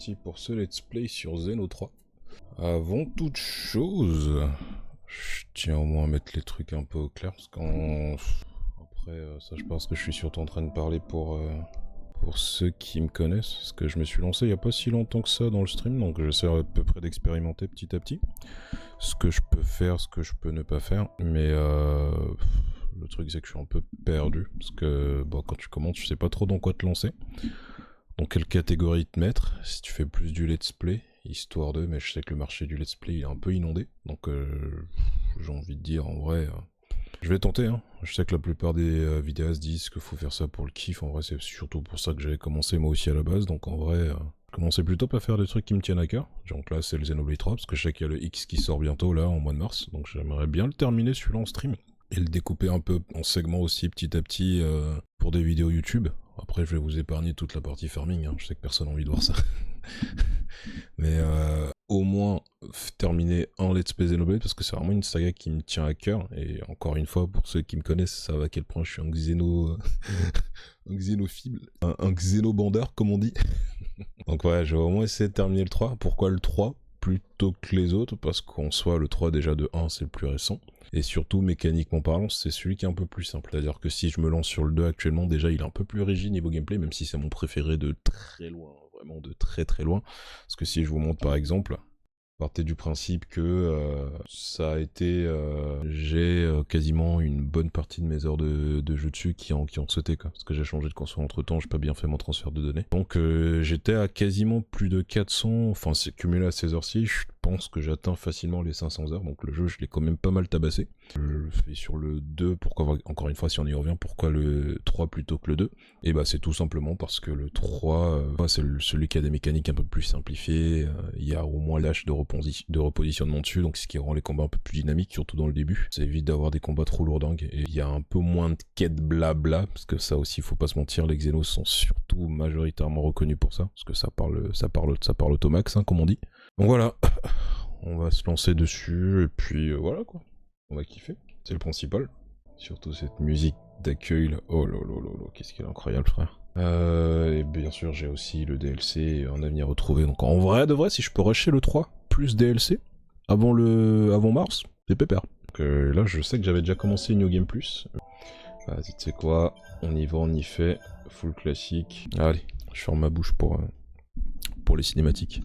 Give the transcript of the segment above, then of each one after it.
Parti pour ce let's play sur Xeno 3. Avant toute chose, je tiens au moins à mettre les trucs un peu au clair parce qu'en après ça je pense que je suis surtout en train de parler pour ceux qui me connaissent parce que je me suis lancé il y a pas si longtemps que ça dans le stream, donc j'essaie à peu près d'expérimenter petit à petit ce que je peux faire, ce que je peux ne pas faire, mais le truc c'est que je suis un peu perdu parce que bon, quand tu commences tu sais pas trop dans quoi te lancer. Dans quelle catégorie te mettre, si tu fais plus du let's play, histoire de, mais je sais que le marché du let's play est un peu inondé, donc j'ai envie de dire en vrai, je vais tenter, hein. Je sais que la plupart des vidéastes disent qu'il faut faire ça pour le kiff, en vrai c'est surtout pour ça que j'avais commencé moi aussi à la base, donc en vrai, je commençais plutôt par faire des trucs qui me tiennent à cœur, donc là c'est le Xenoblade 3, parce que je sais qu'il y a le X qui sort bientôt là, en mois de mars, donc j'aimerais bien le terminer celui-là en stream, et le découper un peu en segments aussi petit à petit pour des vidéos YouTube. Après, je vais vous épargner toute la partie farming, hein. Je sais que personne n'a envie de voir ça. Mais au moins terminer un Let's Play Xenoblade parce que c'est vraiment une saga qui me tient à cœur. Et encore une fois, pour ceux qui me connaissent, savent à quel point je suis un xéno. Un xénophile. Un xénobandeur, comme on dit. Donc ouais, je vais au moins essayer de terminer le 3. Pourquoi le 3 plutôt que les autres? Parce qu'en soi, le 3 déjà de 1, c'est le plus récent. Et surtout, mécaniquement parlant, c'est celui qui est un peu plus simple. C'est-à-dire que si je me lance sur le 2 actuellement, déjà, il est un peu plus rigide niveau gameplay, même si c'est mon préféré de très loin, vraiment de très très loin. Parce que si je vous montre par exemple, partez du principe que ça a été... j'ai quasiment une bonne partie de mes heures de jeu dessus qui ont sauté, quoi. Parce que j'ai changé de console entre temps, j'ai pas bien fait mon transfert de données. Donc j'étais à quasiment plus de 400, enfin c'est cumulé à ces heures-ci, je pense que j'atteins facilement les 500 heures, donc le jeu je l'ai quand même pas mal tabassé. Je le fais sur le 2, pourquoi, encore une fois si on y revient, pourquoi le 3 plutôt que le 2? Et bah c'est tout simplement parce que le 3, c'est celui qui a des mécaniques un peu plus simplifiées, il y a au moins l'âge de repositionnement dessus, donc ce qui rend les combats un peu plus dynamiques, surtout dans le début. Ça évite d'avoir des combats trop lourdingues, et il y a un peu moins de quêtes blabla, parce que ça aussi faut pas se mentir, les Xenos sont surtout majoritairement reconnus pour ça, parce que ça parle automax, hein, comme on dit. Donc voilà, on va se lancer dessus, et puis voilà quoi, on va kiffer, c'est le principal. Surtout cette musique d'accueil là. Oh là là là là, qu'est-ce qu'il est incroyable, frère. Et bien sûr, j'ai aussi le DLC Un avenir retrouvé. Donc en vrai de vrai, si je peux rusher le 3 plus DLC avant mars, c'est pépère. Donc là, je sais que j'avais déjà commencé New Game Plus. Vas-y, tu sais quoi, on y va, on y fait. Full classique. Allez, je ferme ma bouche pour les cinématiques.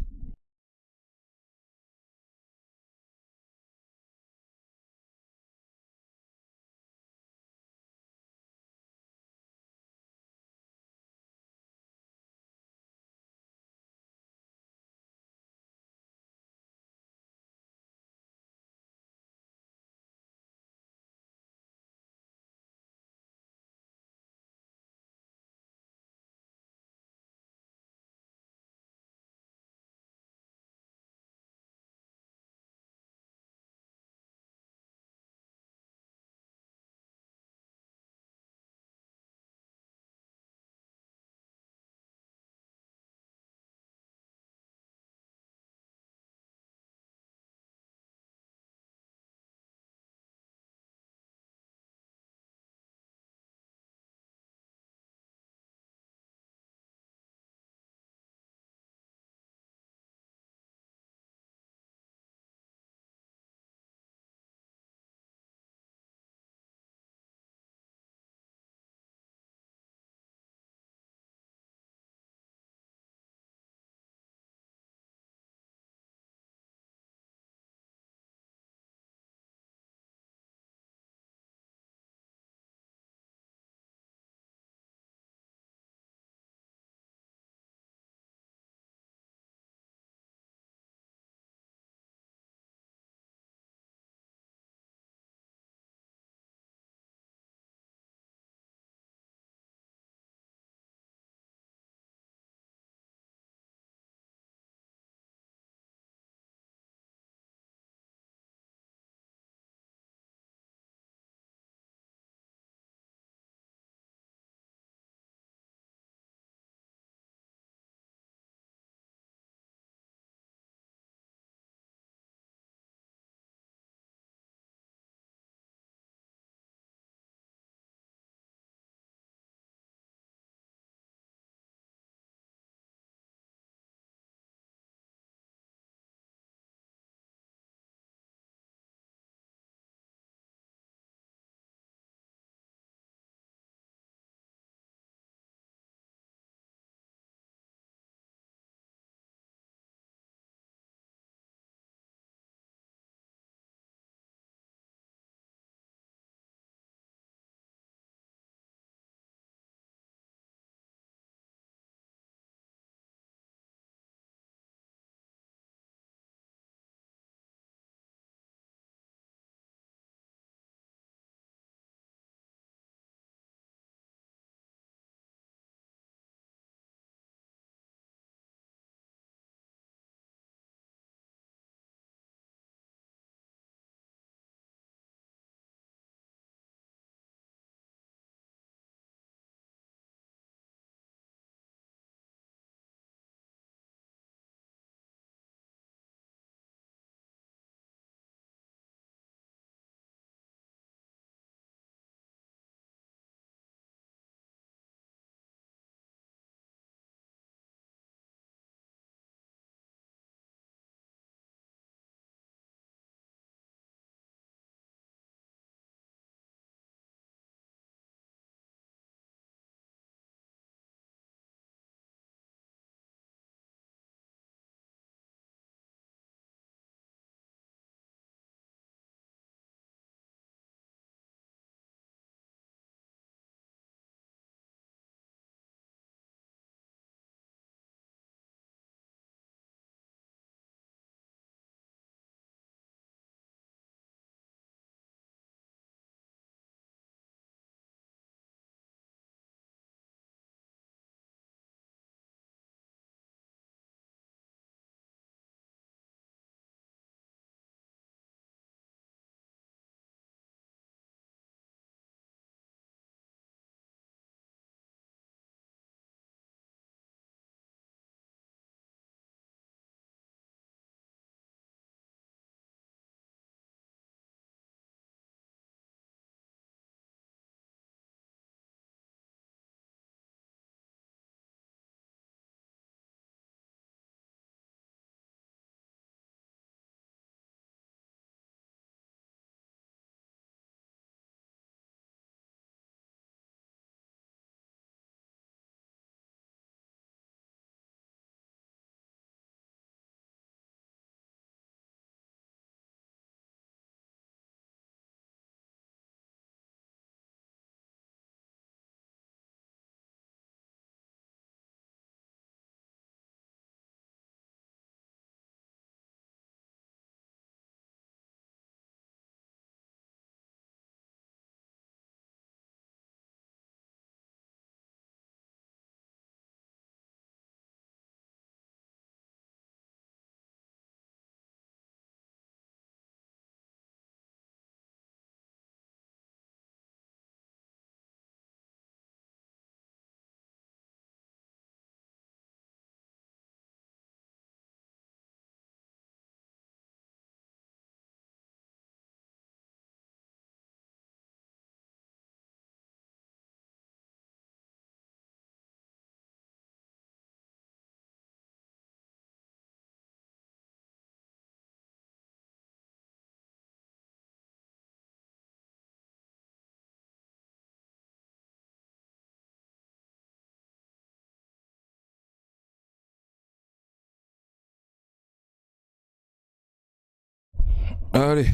Allez,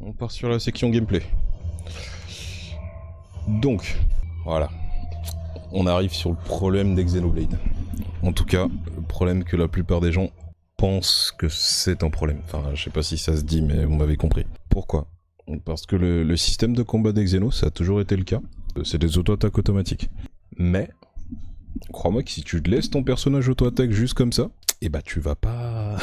on part sur la section gameplay. Donc, voilà. On arrive sur le problème des Xenoblade. En tout cas, le problème que la plupart des gens pensent que c'est un problème. Enfin, je sais pas si ça se dit, mais vous m'avez compris. Pourquoi? Parce que le système de combat des Xenos, ça a toujours été le cas. C'est des auto-attaques automatiques. Mais, crois-moi que si tu te laisses ton personnage auto-attaque juste comme ça, et bah tu vas pas...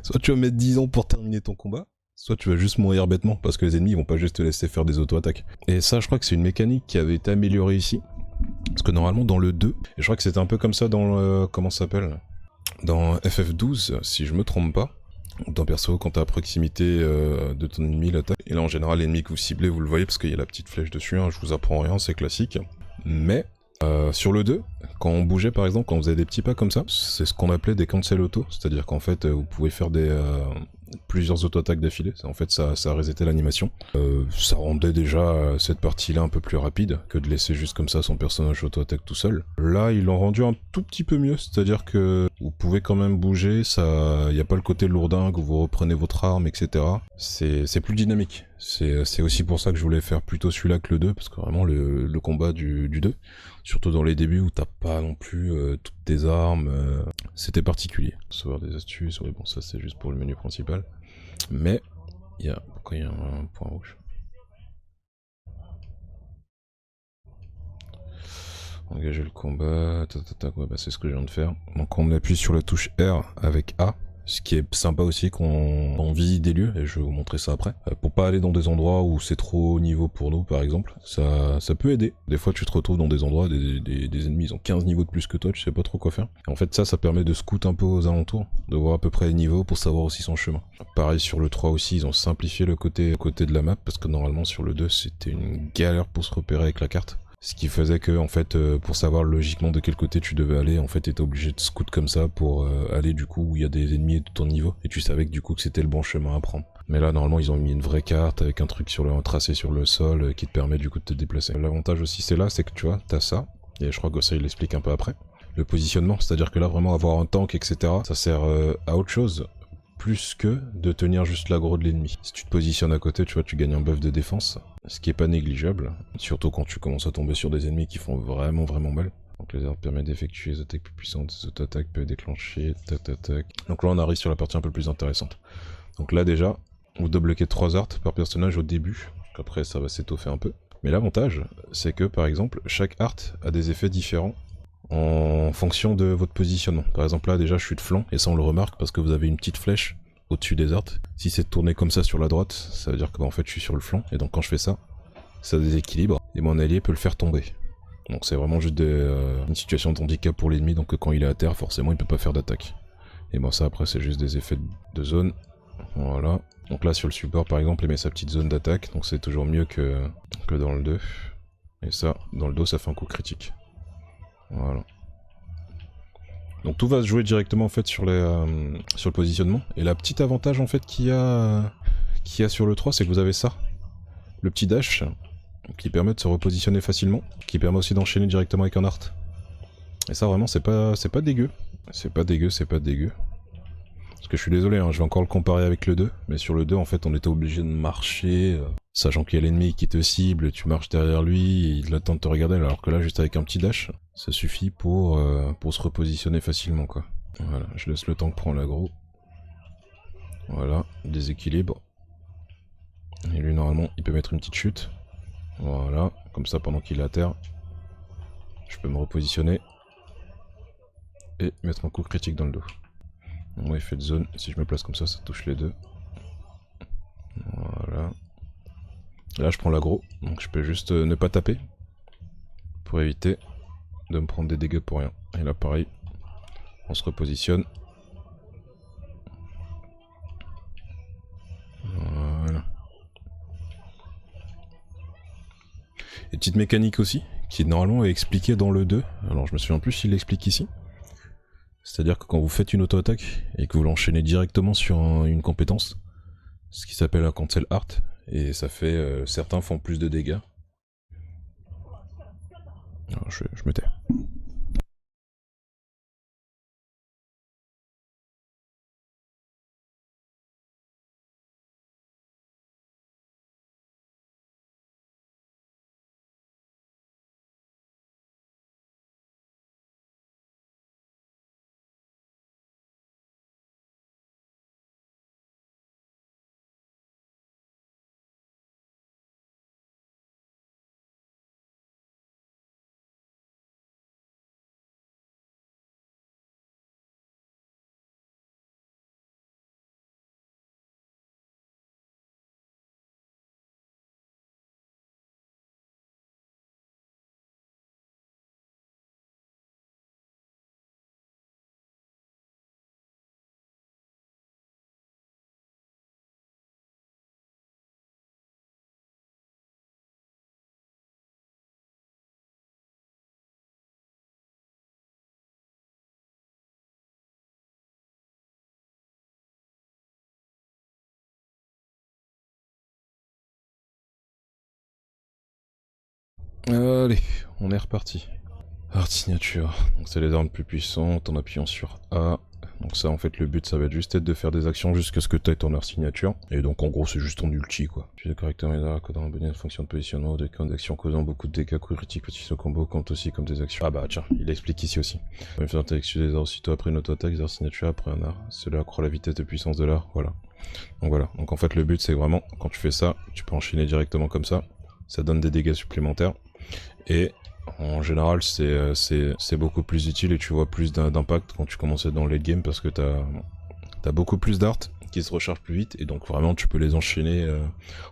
Soit tu vas mettre 10 ans pour terminer ton combat, soit tu vas juste mourir bêtement, parce que les ennemis ils vont pas juste te laisser faire des auto-attaques. Et ça, je crois que c'est une mécanique qui avait été améliorée ici. Parce que normalement dans le 2, et je crois que c'était un peu comme ça dans le... comment ça s'appelle, dans FF12, si je me trompe pas. Dans perso, quand t'es à proximité de ton ennemi, l'attaque. Et là en général, l'ennemi que vous ciblez, vous le voyez parce qu'il y a la petite flèche dessus, hein, je vous apprends rien, c'est classique. Mais sur le 2, quand on bougeait par exemple, quand on faisait des petits pas comme ça, c'est ce qu'on appelait des cancel auto, c'est-à-dire qu'en fait vous pouvez faire plusieurs auto-attaques d'affilée, en fait ça resetait l'animation. Ça rendait déjà cette partie-là un peu plus rapide que de laisser juste comme ça son personnage auto-attaque tout seul. Là ils l'ont rendu un tout petit peu mieux, c'est-à-dire que vous pouvez quand même bouger, il n'y a pas le côté lourdingue où vous reprenez votre arme, etc. C'est plus dynamique. C'est aussi pour ça que je voulais faire plutôt celui-là que le 2, parce que vraiment le combat du 2, surtout dans les débuts où t'as pas non plus toutes tes armes, c'était particulier. Savoir des astuces, ouais bon ça c'est juste pour le menu principal. Mais, pourquoi il y a un point rouge? Engager le combat, ouais bah c'est ce que je viens de faire. Donc on appuie sur la touche R avec A, ce qui est sympa aussi quand on visite des lieux, et je vais vous montrer ça après. Pour pas aller dans des endroits où c'est trop haut niveau pour nous par exemple, ça peut aider. Des fois tu te retrouves dans des endroits, des ennemis ils ont 15 niveaux de plus que toi, tu sais pas trop quoi faire. Et en fait ça permet de scout un peu aux alentours, de voir à peu près les niveaux pour savoir aussi son chemin. Pareil sur le 3 aussi, ils ont simplifié le côté de la map, parce que normalement sur le 2 c'était une galère pour se repérer avec la carte. Ce qui faisait que, en fait, pour savoir logiquement de quel côté tu devais aller, en fait, t'étais obligé de scout comme ça pour aller du coup où il y a des ennemis de ton niveau, et tu savais que du coup que c'était le bon chemin à prendre. Mais là, normalement, ils ont mis une vraie carte avec un truc un tracé sur le sol qui te permet du coup de te déplacer. L'avantage aussi, c'est là, c'est que tu vois, t'as ça, et je crois que ça, il l'explique un peu après. Le positionnement, c'est-à-dire que là, vraiment avoir un tank, etc., ça sert à autre chose. Plus que de tenir juste l'aggro de l'ennemi. Si tu te positionnes à côté, tu vois, tu gagnes un buff de défense, ce qui est pas négligeable, surtout quand tu commences à tomber sur des ennemis qui font vraiment mal. Donc les armes permettent d'effectuer des attaques plus puissantes, des auto-attaques peuvent déclencher, tac. Donc là on arrive sur la partie un peu plus intéressante. Donc là déjà, vous débloquez 3 arts par personnage au début, après ça va s'étoffer un peu. Mais l'avantage, c'est que par exemple, chaque art a des effets différents en fonction de votre positionnement. Par exemple là déjà je suis de flanc, et ça on le remarque parce que vous avez une petite flèche au-dessus des arts. Si c'est tourné comme ça sur la droite, ça veut dire que en fait je suis sur le flanc, et donc quand je fais ça, ça déséquilibre, et mon allié peut le faire tomber. Donc c'est vraiment juste une situation de handicap pour l'ennemi, donc quand il est à terre forcément il peut pas faire d'attaque. Et bon ça après c'est juste des effets de zone, voilà. Donc là sur le support par exemple il met sa petite zone d'attaque, donc c'est toujours mieux que dans le 2. Et ça, dans le dos ça fait un coup critique. Voilà. Donc tout va se jouer directement en fait sur le positionnement. Et la petite avantage en fait qu'il y a sur le 3, c'est que vous avez ça. Le petit dash qui permet de se repositionner facilement, qui permet aussi d'enchaîner directement avec un art. Et ça vraiment c'est pas dégueu. C'est pas dégueu. Parce que je suis désolé, hein, je vais encore le comparer avec le 2, mais sur le 2 en fait on était obligé de marcher, sachant qu'il y a l'ennemi qui te cible, tu marches derrière lui, il attend de te regarder, alors que là juste avec un petit dash, ça suffit pour se repositionner facilement quoi. Voilà, je laisse le tank prendre l'aggro. Voilà, déséquilibre. Et lui normalement il peut mettre une petite chute. Voilà, comme ça pendant qu'il est à terre, je peux me repositionner et mettre un coup critique dans le dos. Bon, effet de zone, si je me place comme ça, ça touche les deux. Voilà. Là je prends l'aggro, donc je peux juste ne pas taper pour éviter de me prendre des dégâts pour rien. Et là pareil, on se repositionne. Voilà. Et petite mécanique aussi, qui normalement est expliquée dans le 2, alors je me souviens plus s'il l'explique ici. C'est-à-dire que quand vous faites une auto-attaque et que vous l'enchaînez directement sur une compétence, ce qui s'appelle un cancel art, et ça fait... certains font plus de dégâts. Alors je me tais. Allez, on est reparti. Art signature, donc c'est les armes plus puissantes en appuyant sur A. Donc ça en fait le but ça va être juste être de faire des actions jusqu'à ce que tu aies ton art signature. Et donc en gros c'est juste ton ulti quoi. Tu as des caractères médailles codant en bonne fonction de positionnement, des camps d'action causant beaucoup de dégâts, coups critiques, petits combo compte aussi comme des actions. Ah bah tiens, il explique ici aussi. On va faire exécuter des arts aussitôt après une auto-attaque, des arts signature après un art. Cela accroît la vitesse de puissance de l'art, voilà. Donc voilà, donc en fait le but c'est vraiment, quand tu fais ça, tu peux enchaîner directement comme ça donne des dégâts supplémentaires. Et en général, c'est beaucoup plus utile et tu vois plus d'impact quand tu commences dans le late game parce que t'as beaucoup plus d'art qui se rechargent plus vite et donc vraiment tu peux les enchaîner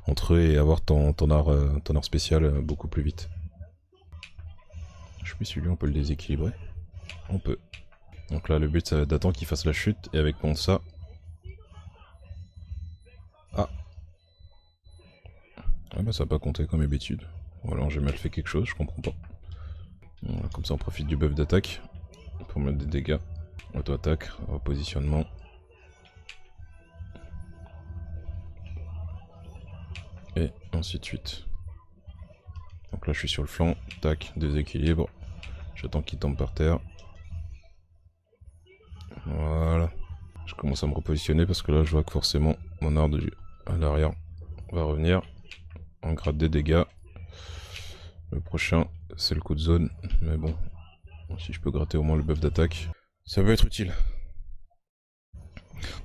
entre eux et avoir ton art spécial beaucoup plus vite. Je sais plus si lui on peut le déséquilibrer. On peut. Donc là le but c'est d'attendre qu'il fasse la chute et avec mon ça. Ah. Ah bah ça n'a pas compté comme d'habitude. Ou alors j'ai mal fait quelque chose, je comprends pas. Voilà, comme ça on profite du buff d'attaque pour mettre des dégâts. Auto-attaque, repositionnement. Et ainsi de suite. Donc là je suis sur le flanc, tac, déséquilibre. J'attends qu'il tombe par terre. Voilà. Je commence à me repositionner parce que là je vois que forcément mon art à l'arrière va revenir. On gratte des dégâts. Le prochain c'est le coup de zone. Mais bon, si je peux gratter au moins le buff d'attaque, ça peut être utile.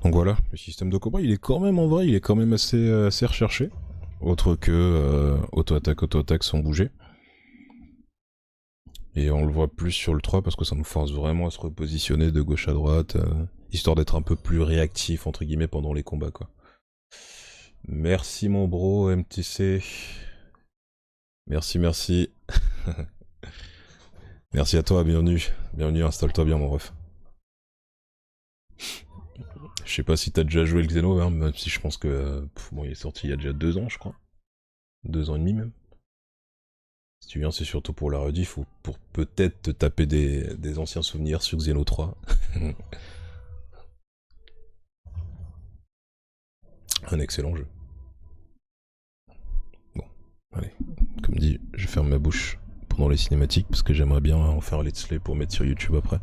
Donc voilà, le système de combat il est quand même en vrai, il est quand même assez recherché. Autre que auto-attaque sans bouger. Et on le voit plus sur le 3 parce que ça nous force vraiment à se repositionner de gauche à droite, histoire d'être un peu plus réactif entre guillemets pendant les combats quoi. Merci mon bro MTC. Merci, merci. Merci à toi, bienvenue. Bienvenue, installe-toi bien mon ref. Je sais pas si t'as déjà joué le Xeno, hein, même si je pense que bon, il est sorti il y a déjà 2 ans je crois. 2 ans et demi même. Si tu viens, c'est surtout pour la rediff ou pour peut-être te taper des anciens souvenirs sur Xeno 3. Un excellent jeu. Bon, allez. Comme dit, je ferme ma bouche pendant les cinématiques parce que j'aimerais bien en faire un let's play pour mettre sur YouTube après.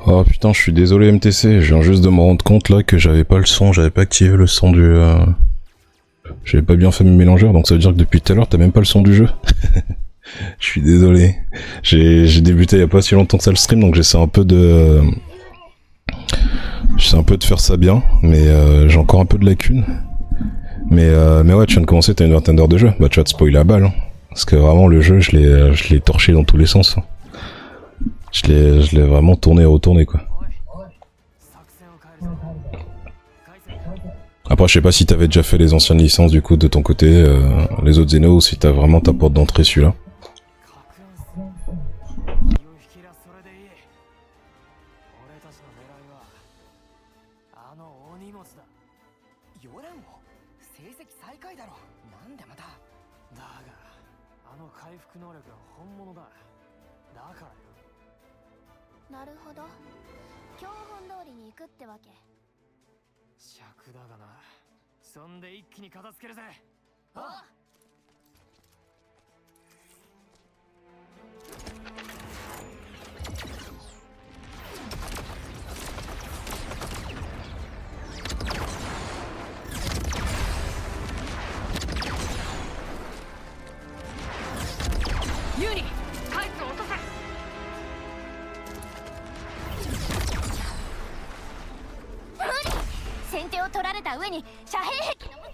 Oh putain, je suis désolé MTC, je viens juste de me rendre compte là que j'avais pas le son, j'avais pas activé le son du... J'avais pas bien fait mes mélangeurs, donc ça veut dire que depuis tout à l'heure t'as même pas le son du jeu. Je suis désolé. J'ai débuté il y a pas si longtemps que ça le stream, donc j'essaie un peu de... J'essaie un peu de faire ça bien, mais j'ai encore un peu de lacunes. Mais ouais, tu viens de commencer, t'as une vingtaine d'heures de jeu. Bah tu vas te spoiler la balle, hein. Parce que vraiment le jeu, je l'ai torché dans tous les sens. Je l'ai vraiment tourné et retourné quoi. Après, je sais pas si t'avais déjà fait les anciennes licences du coup de ton côté, les autres Xeno, ou si t'as vraiment ta porte d'entrée celui-là.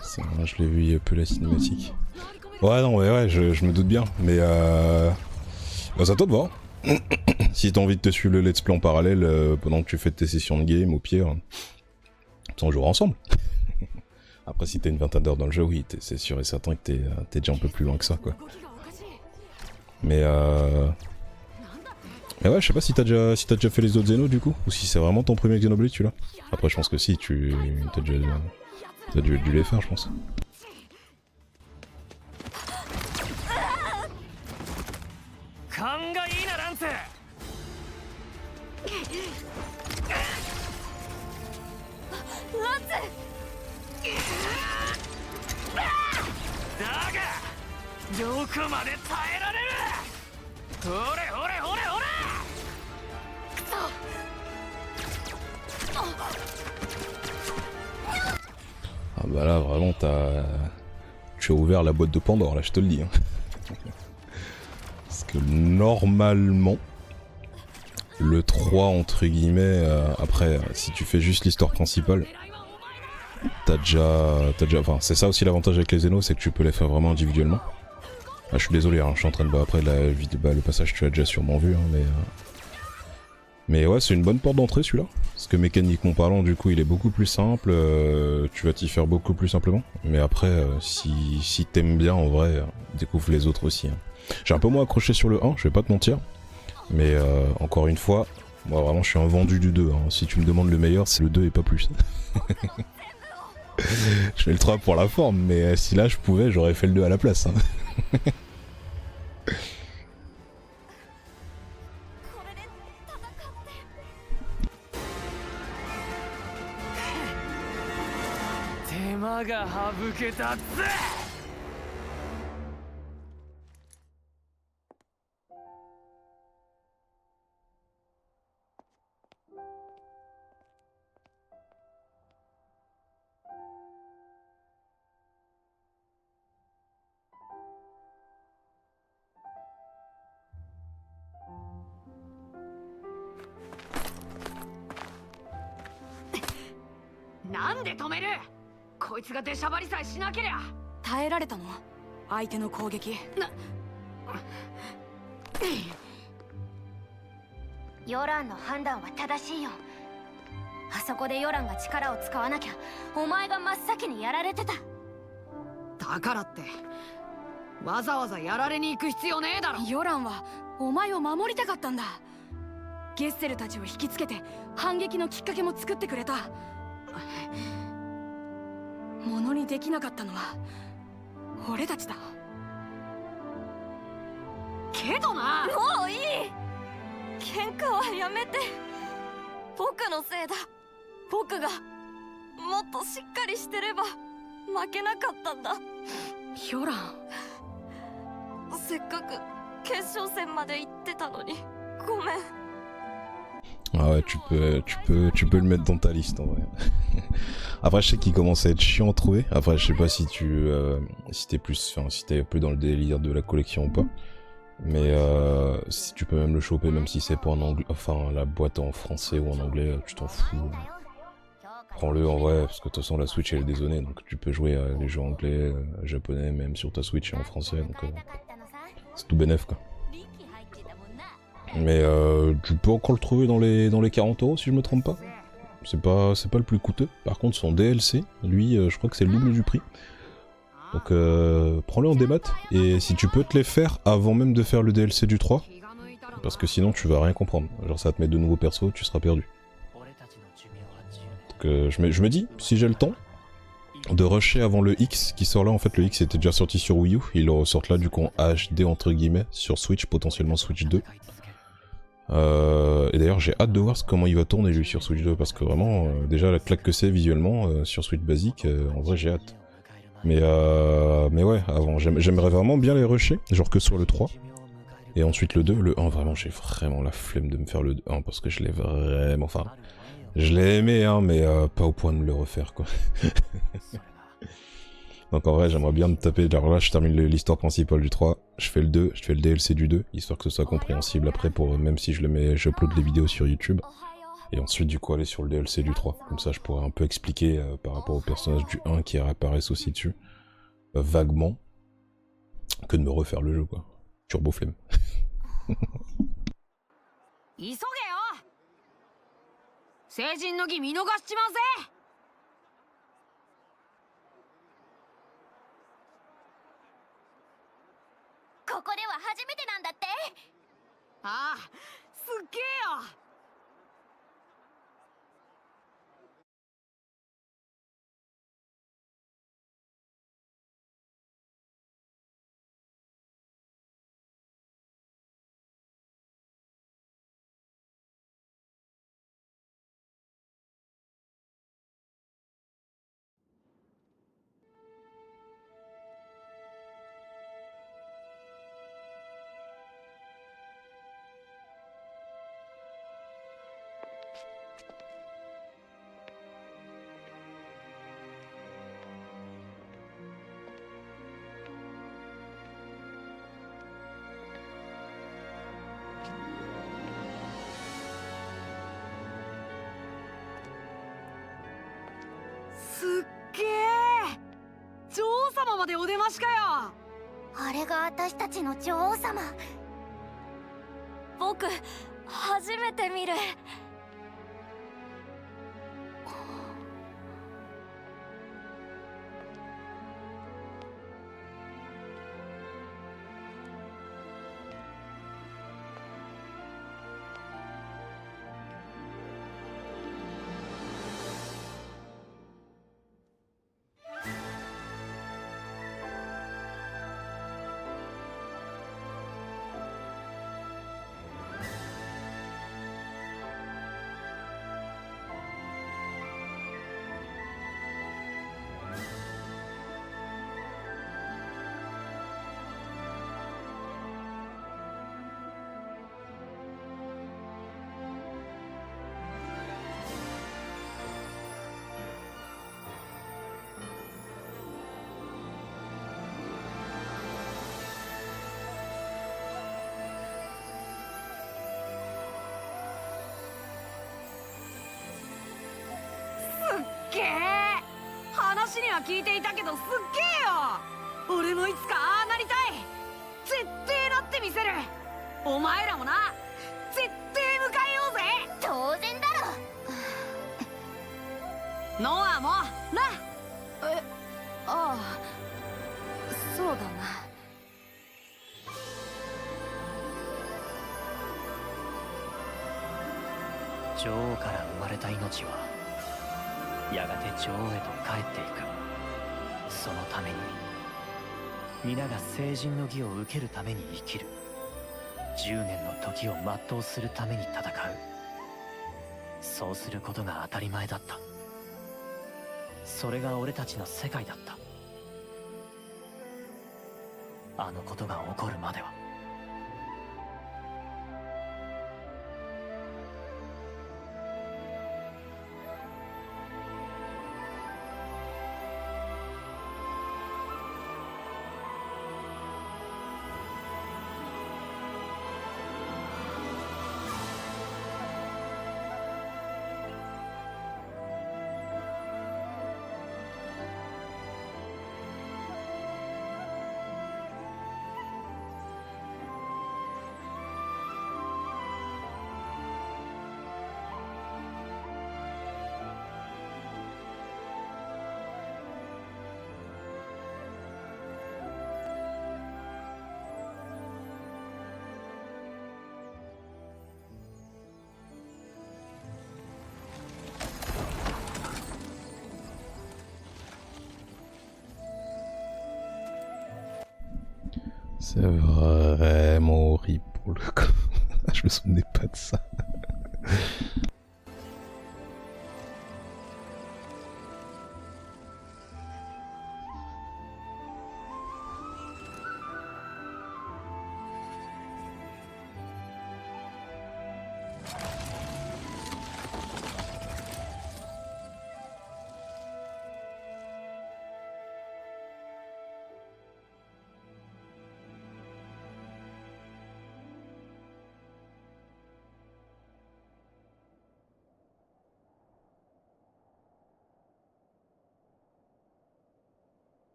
Ça, je l'ai vu il y a peu la cinématique. Ouais, non, ouais, je me doute bien, mais bah, c'est à toi de voir. Si t'as envie de te suivre le let's play en parallèle pendant que tu fais tes sessions de game, au pire, on jouera ensemble. Après, si t'as une vingtaine d'heures dans le jeu, oui, c'est sûr et certain que t'es déjà un peu plus loin que ça, quoi. Mais ouais, je sais pas si t'as déjà fait les autres Xeno du coup, ou si c'est vraiment ton premier Xenoblade celui-là. Après, je pense que si, t'as dû les faire, je pense. Ah bah là, vraiment, tu as ouvert la boîte de Pandore, là, je te le dis. Hein. Parce que normalement, le 3, entre guillemets, après, si tu fais juste l'histoire principale, t'as déjà... Enfin, c'est ça aussi l'avantage avec les Xeno, c'est que tu peux les faire vraiment individuellement. Ah, je suis désolé, hein, je suis en train de... Bah, après, le passage, tu as déjà sûrement vu, hein, mais ouais, c'est une bonne porte d'entrée celui-là. Parce que mécaniquement parlant, du coup, il est beaucoup plus simple. Tu vas t'y faire beaucoup plus simplement. Mais après, si t'aimes bien, en vrai, découvre les autres aussi. Hein. J'ai un peu moins accroché sur le 1, je vais pas te mentir. Mais encore une fois, moi vraiment, je suis un vendu du 2. Hein. Si tu me demandes le meilleur, c'est le 2 et pas plus. Je fais le 3 pour la forme, mais si là je pouvais, j'aurais fait le 2 à la place. Hein.なんで止める？こいつが出しゃばりさえしなけりゃ。耐えられたの？相手の攻撃。ヨランの判断は正しいよ。あそこでヨランが力を使わなきゃ、お前が真っ先にやられてた。だからってわざわざやられに行く必要ねえだろ。ヨランはお前を守りたかったんだ。ゲッセルたちを引きつけて反撃のきっかけも作ってくれた。ものにできなかったのは俺たちだ。けどな。もういい。喧嘩はやめて。僕のせいだ。僕がもっとしっかりしてれば負けなかったんだ。ヒョラン、せっかく決勝戦まで行ってたのにごめん。Ah ouais, tu peux le mettre dans ta liste en vrai. Après, je sais qu'il commence à être chiant à trouver. Après, je sais pas si si t'es plus, enfin, si t'es un peu dans le délire de la collection ou pas. Mais si tu peux même le choper, même si c'est pas en anglais, enfin la boîte en français ou en anglais, tu t'en fous. Prends-le en vrai, parce que de toute façon la Switch elle est dézonée, donc tu peux jouer à les jeux anglais, japonais, même sur ta Switch et en français, donc c'est tout bénef quoi. Mais tu peux encore le trouver dans les 40 € si je me trompe pas. C'est pas le plus coûteux. Par contre son DLC, lui, je crois que c'est le double du prix. Donc prends-le en démat, et si tu peux te les faire avant même de faire le DLC du 3, parce que sinon tu vas rien comprendre. Genre ça va te mettre de nouveaux persos, tu seras perdu. Donc je me dis, si j'ai le temps, de rusher avant le X qui sort là. En fait le X était déjà sorti sur Wii U, ils le ressortent là du coup en HD entre guillemets, sur Switch, potentiellement Switch 2. Et d'ailleurs j'ai hâte de voir comment il va tourner lui sur Switch 2, parce que vraiment, déjà la claque que c'est visuellement, sur Switch basique, en vrai j'ai hâte. Mais ouais, avant, j'aimerais vraiment bien les rusher, genre que sur le 3. Et ensuite le 2, le 1, vraiment, j'ai vraiment la flemme de me faire le 1, parce que je l'ai vraiment... Enfin, je l'ai aimé, hein, mais pas au point de me le refaire, quoi. Donc en vrai, j'aimerais bien me taper... Alors là, je termine l'histoire principale du 3, je fais le 2, je fais le DLC du 2, histoire que ce soit compréhensible après, pour même si j'upload les vidéos sur YouTube. Et ensuite, du coup, aller sur le DLC du 3. Comme ça, je pourrais un peu expliquer par rapport aux personnages du 1 qui réapparaissent aussi dessus. Vaguement. Que de me refaire le jeu, quoi. Turbo flemme. 急げよ。成人の儀見逃しちまうぜ。ここでは初めてなんだって。ああ、すっげえよ。すっげえ。女王様までお出ましかよ。あれが私たちの女王様。僕初めて見る。げえ。話には聞いていたけどすっげえよ。俺もいつかああなりたい。絶対なってみせる。お前らもな、絶対迎えようぜ。当然だろ。ノアもな。ああ、そうだな。女王から生まれた命はやがて女王へと帰っていく。そのために皆が成人の儀を受けるために生きる。10年の時を全うするために戦う。そうすることが当たり前だった。それが俺たちの世界だった。あのことが起こるまでは。C'est vraiment horrible pour le coup. Je me souvenais pas de ça.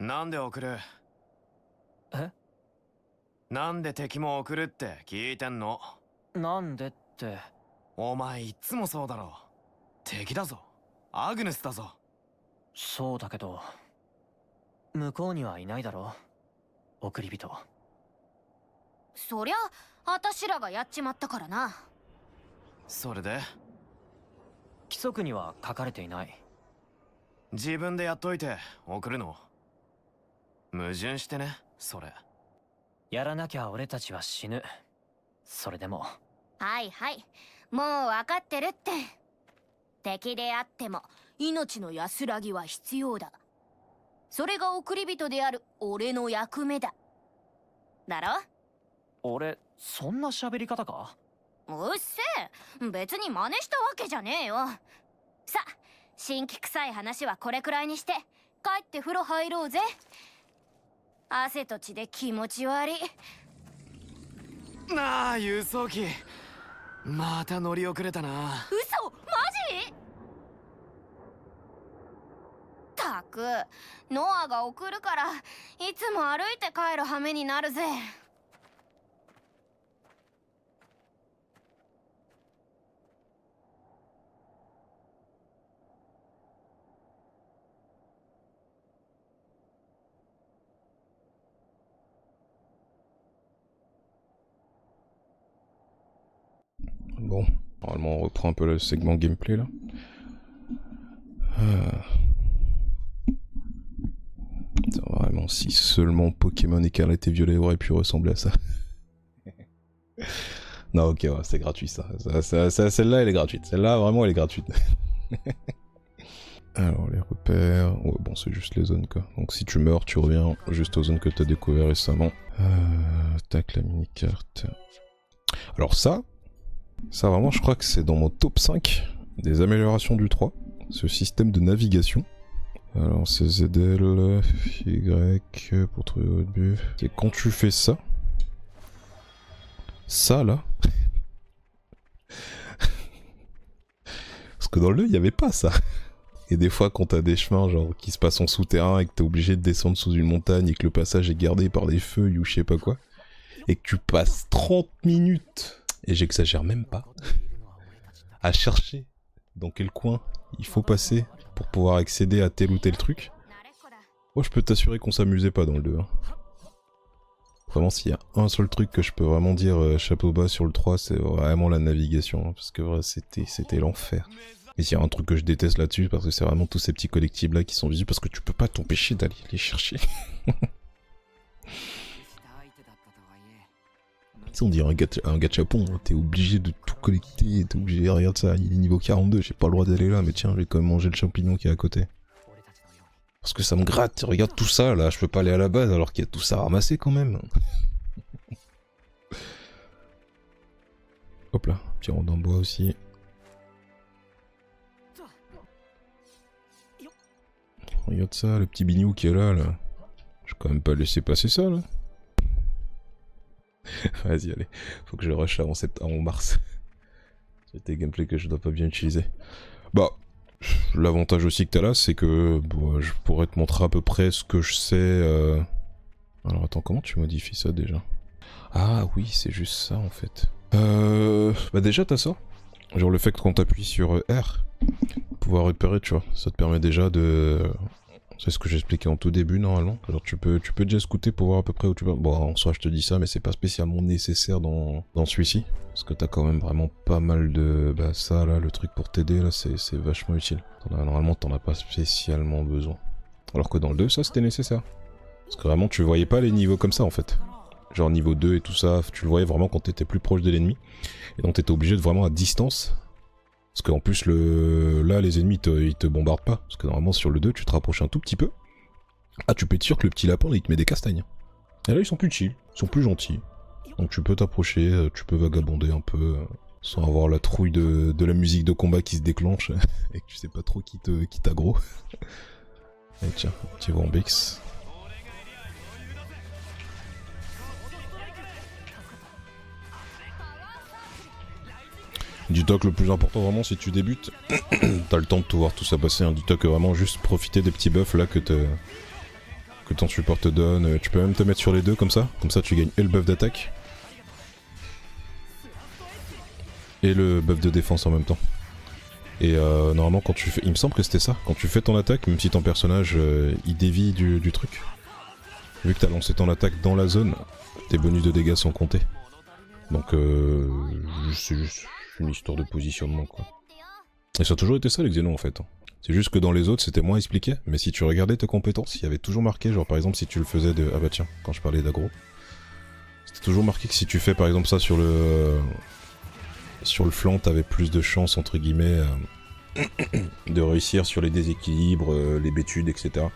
なんで送る？え？なんで敵も送るって聞いてんの？なんでって。お前いつもそうだろ。敵だぞ。アグヌスだぞ。そうだけど、向こうにはいないだろ、送り人。そりゃあたしらがやっちまったからな。それで規則には書かれていない。自分でやっといて送るの？矛盾してね、それ。やらなきゃ俺たちは死ぬ。それでも。はいはい、もう分かってるって。敵であっても命の安らぎは必要だ。それが送り人である俺の役目だ。だろ？俺、そんな喋り方か？うっせえ、別に真似したわけじゃねえよ。さ、新規臭い話はこれくらいにして帰って風呂入ろうぜ。汗と血で気持ち悪い。なあ輸送機、また乗り遅れたな。嘘？マジ？たく、ノアが送るからいつも歩いて帰る羽目になるぜ。Bon, normalement on reprend un peu le segment gameplay là. Putain, vraiment, si seulement Pokémon Écarlate et Violet aurait pu ressembler à ça. Non, ok, ouais, c'est gratuit ça. Celle-là elle est gratuite. Celle-là vraiment elle est gratuite. Alors les repères, ouais, bon c'est juste les zones quoi. Donc si tu meurs, tu reviens juste aux zones que tu as découvert récemment. Tac, la mini-carte. Alors ça vraiment je crois que c'est dans mon top 5 des améliorations du 3, ce système de navigation. Alors c'est ZL, Y pour trouver votre but. Et quand tu fais ça là, parce que dans le 2 il n'y avait pas ça. Et des fois quand t'as des chemins genre qui se passent en souterrain et que t'es obligé de descendre sous une montagne et que le passage est gardé par des feuilles ou je sais pas quoi, et que tu passes 30 minutes, et j'exagère même pas, à chercher dans quel coin il faut passer pour pouvoir accéder à tel ou tel truc. Moi je peux t'assurer qu'on s'amusait pas dans le 2. Hein. Vraiment s'il y a un seul truc que je peux vraiment dire chapeau bas sur le 3, c'est vraiment la navigation. Hein, parce que ouais, c'était l'enfer. Et s'il y a un truc que je déteste là-dessus, parce que c'est vraiment tous ces petits collectibles là qui sont visibles, parce que tu peux pas t'empêcher d'aller les chercher. sais, on dirait un gachapon, hein. T'es obligé de tout collecter, t'es obligé, regarde ça, il est niveau 42, j'ai pas le droit d'aller là, mais tiens, je vais quand même manger le champignon qui est à côté. Parce que ça me gratte, regarde tout ça là, je peux pas aller à la base alors qu'il y a tout ça ramassé quand même. Hop là, petit rond en bois aussi. Regarde ça, le petit bignou qui est là. Je vais quand même pas laisser passer ça là. Vas-y, allez, faut que je rush avant mars. C'est des gameplays que je dois pas bien utiliser. Bah, l'avantage aussi que t'as là, c'est que bon, je pourrais te montrer à peu près ce que je sais. Alors attends, comment tu modifies ça déjà? Ah oui, c'est juste ça en fait. Bah déjà t'as ça. Genre le fait que quand t'appuies sur R, pouvoir repérer, tu vois, ça te permet déjà de... C'est ce que j'expliquais en tout début normalement. Alors tu peux déjà scouter pour voir à peu près où tu vas. Bon, en soi je te dis ça, mais c'est pas spécialement nécessaire dans celui-ci. Parce que t'as quand même vraiment pas mal de... Bah ça là, le truc pour t'aider là, c'est vachement utile. Normalement t'en as pas spécialement besoin. Alors que dans le 2, ça c'était nécessaire. Parce que vraiment tu voyais pas les niveaux comme ça en fait. Genre niveau 2 et tout ça, tu le voyais vraiment quand t'étais plus proche de l'ennemi. Et donc t'étais obligé de vraiment à distance. Parce qu'en plus, là, les ennemis, ils te bombardent pas. Parce que normalement, sur le 2, tu te rapproches un tout petit peu. Ah, tu peux être sûr que le petit lapin, là, il te met des castagnes. Et là, ils sont plus chill, ils sont plus gentils. Donc tu peux t'approcher, tu peux vagabonder un peu, sans avoir la trouille de la musique de combat qui se déclenche, et que tu sais pas trop qui t'aggro. Et tiens, petit Wambix. Dis-toi que le plus important vraiment si tu débutes, t'as le temps de tout voir tout ça passer, hein. Dis-toi que vraiment juste profiter des petits buffs là que ton support te donne. Tu peux même te mettre sur les deux comme ça tu gagnes et le buff d'attaque et le buff de défense en même temps. Et normalement quand tu fais, il me semble que c'était ça, quand tu fais ton attaque, même si ton personnage il dévie du truc, vu que t'as lancé ton attaque dans la zone, tes bonus de dégâts sont comptés. Donc c'est juste une histoire de positionnement quoi. Et ça a toujours été ça les Xénos en fait. C'est juste que dans les autres c'était moins expliqué, mais si tu regardais tes compétences, il y avait toujours marqué, genre par exemple si tu le faisais de... Ah bah tiens, quand je parlais d'aggro, c'était toujours marqué que si tu fais par exemple ça sur le flanc, t'avais plus de chances entre guillemets de réussir sur les déséquilibres, les bêtudes, etc.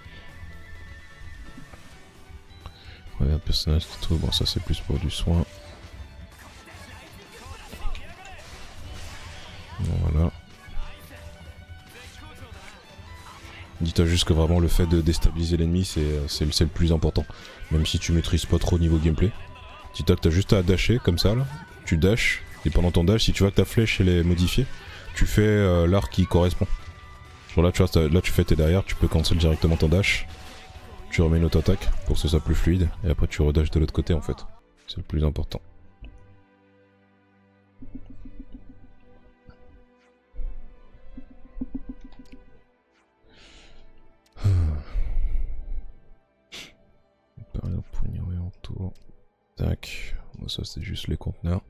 Regarde, personnage, tout, bon ça c'est plus pour du soin. Voilà. Dis-toi juste que vraiment le fait de déstabiliser l'ennemi c'est le plus important. Même si tu maîtrises pas trop niveau gameplay. Dis-toi que t'as juste à dasher comme ça là. Tu dashes et pendant ton dash, si tu vois que ta flèche elle est modifiée, tu fais l'arc qui correspond. Genre là tu vois, là tu fais tes derrière, tu peux cancel directement ton dash. Tu remets une auto-attaque pour que ce soit plus fluide. Et après tu redashes de l'autre côté en fait. C'est le plus important. Pour ignorer en tour. Tac. Bon, ça c'est juste les conteneurs.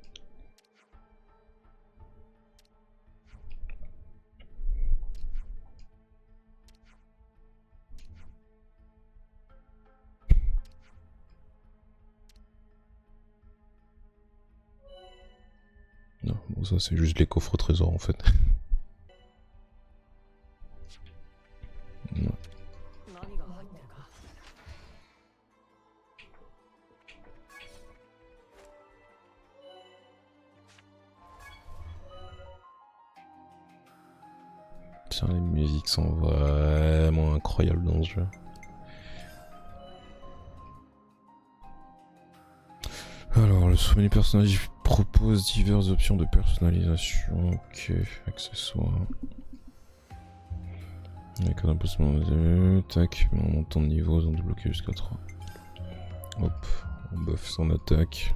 Non, bon ça c'est juste les coffres au trésor en fait. Non. Tiens, les musiques sont vraiment incroyables dans ce jeu. Alors, le menu personnage propose diverses options de personnalisation. Ok, accessoires. Avec un impostement de... Tac, en montant de niveau, ils ont débloqué jusqu'à 3. Hop, on buff son attaque.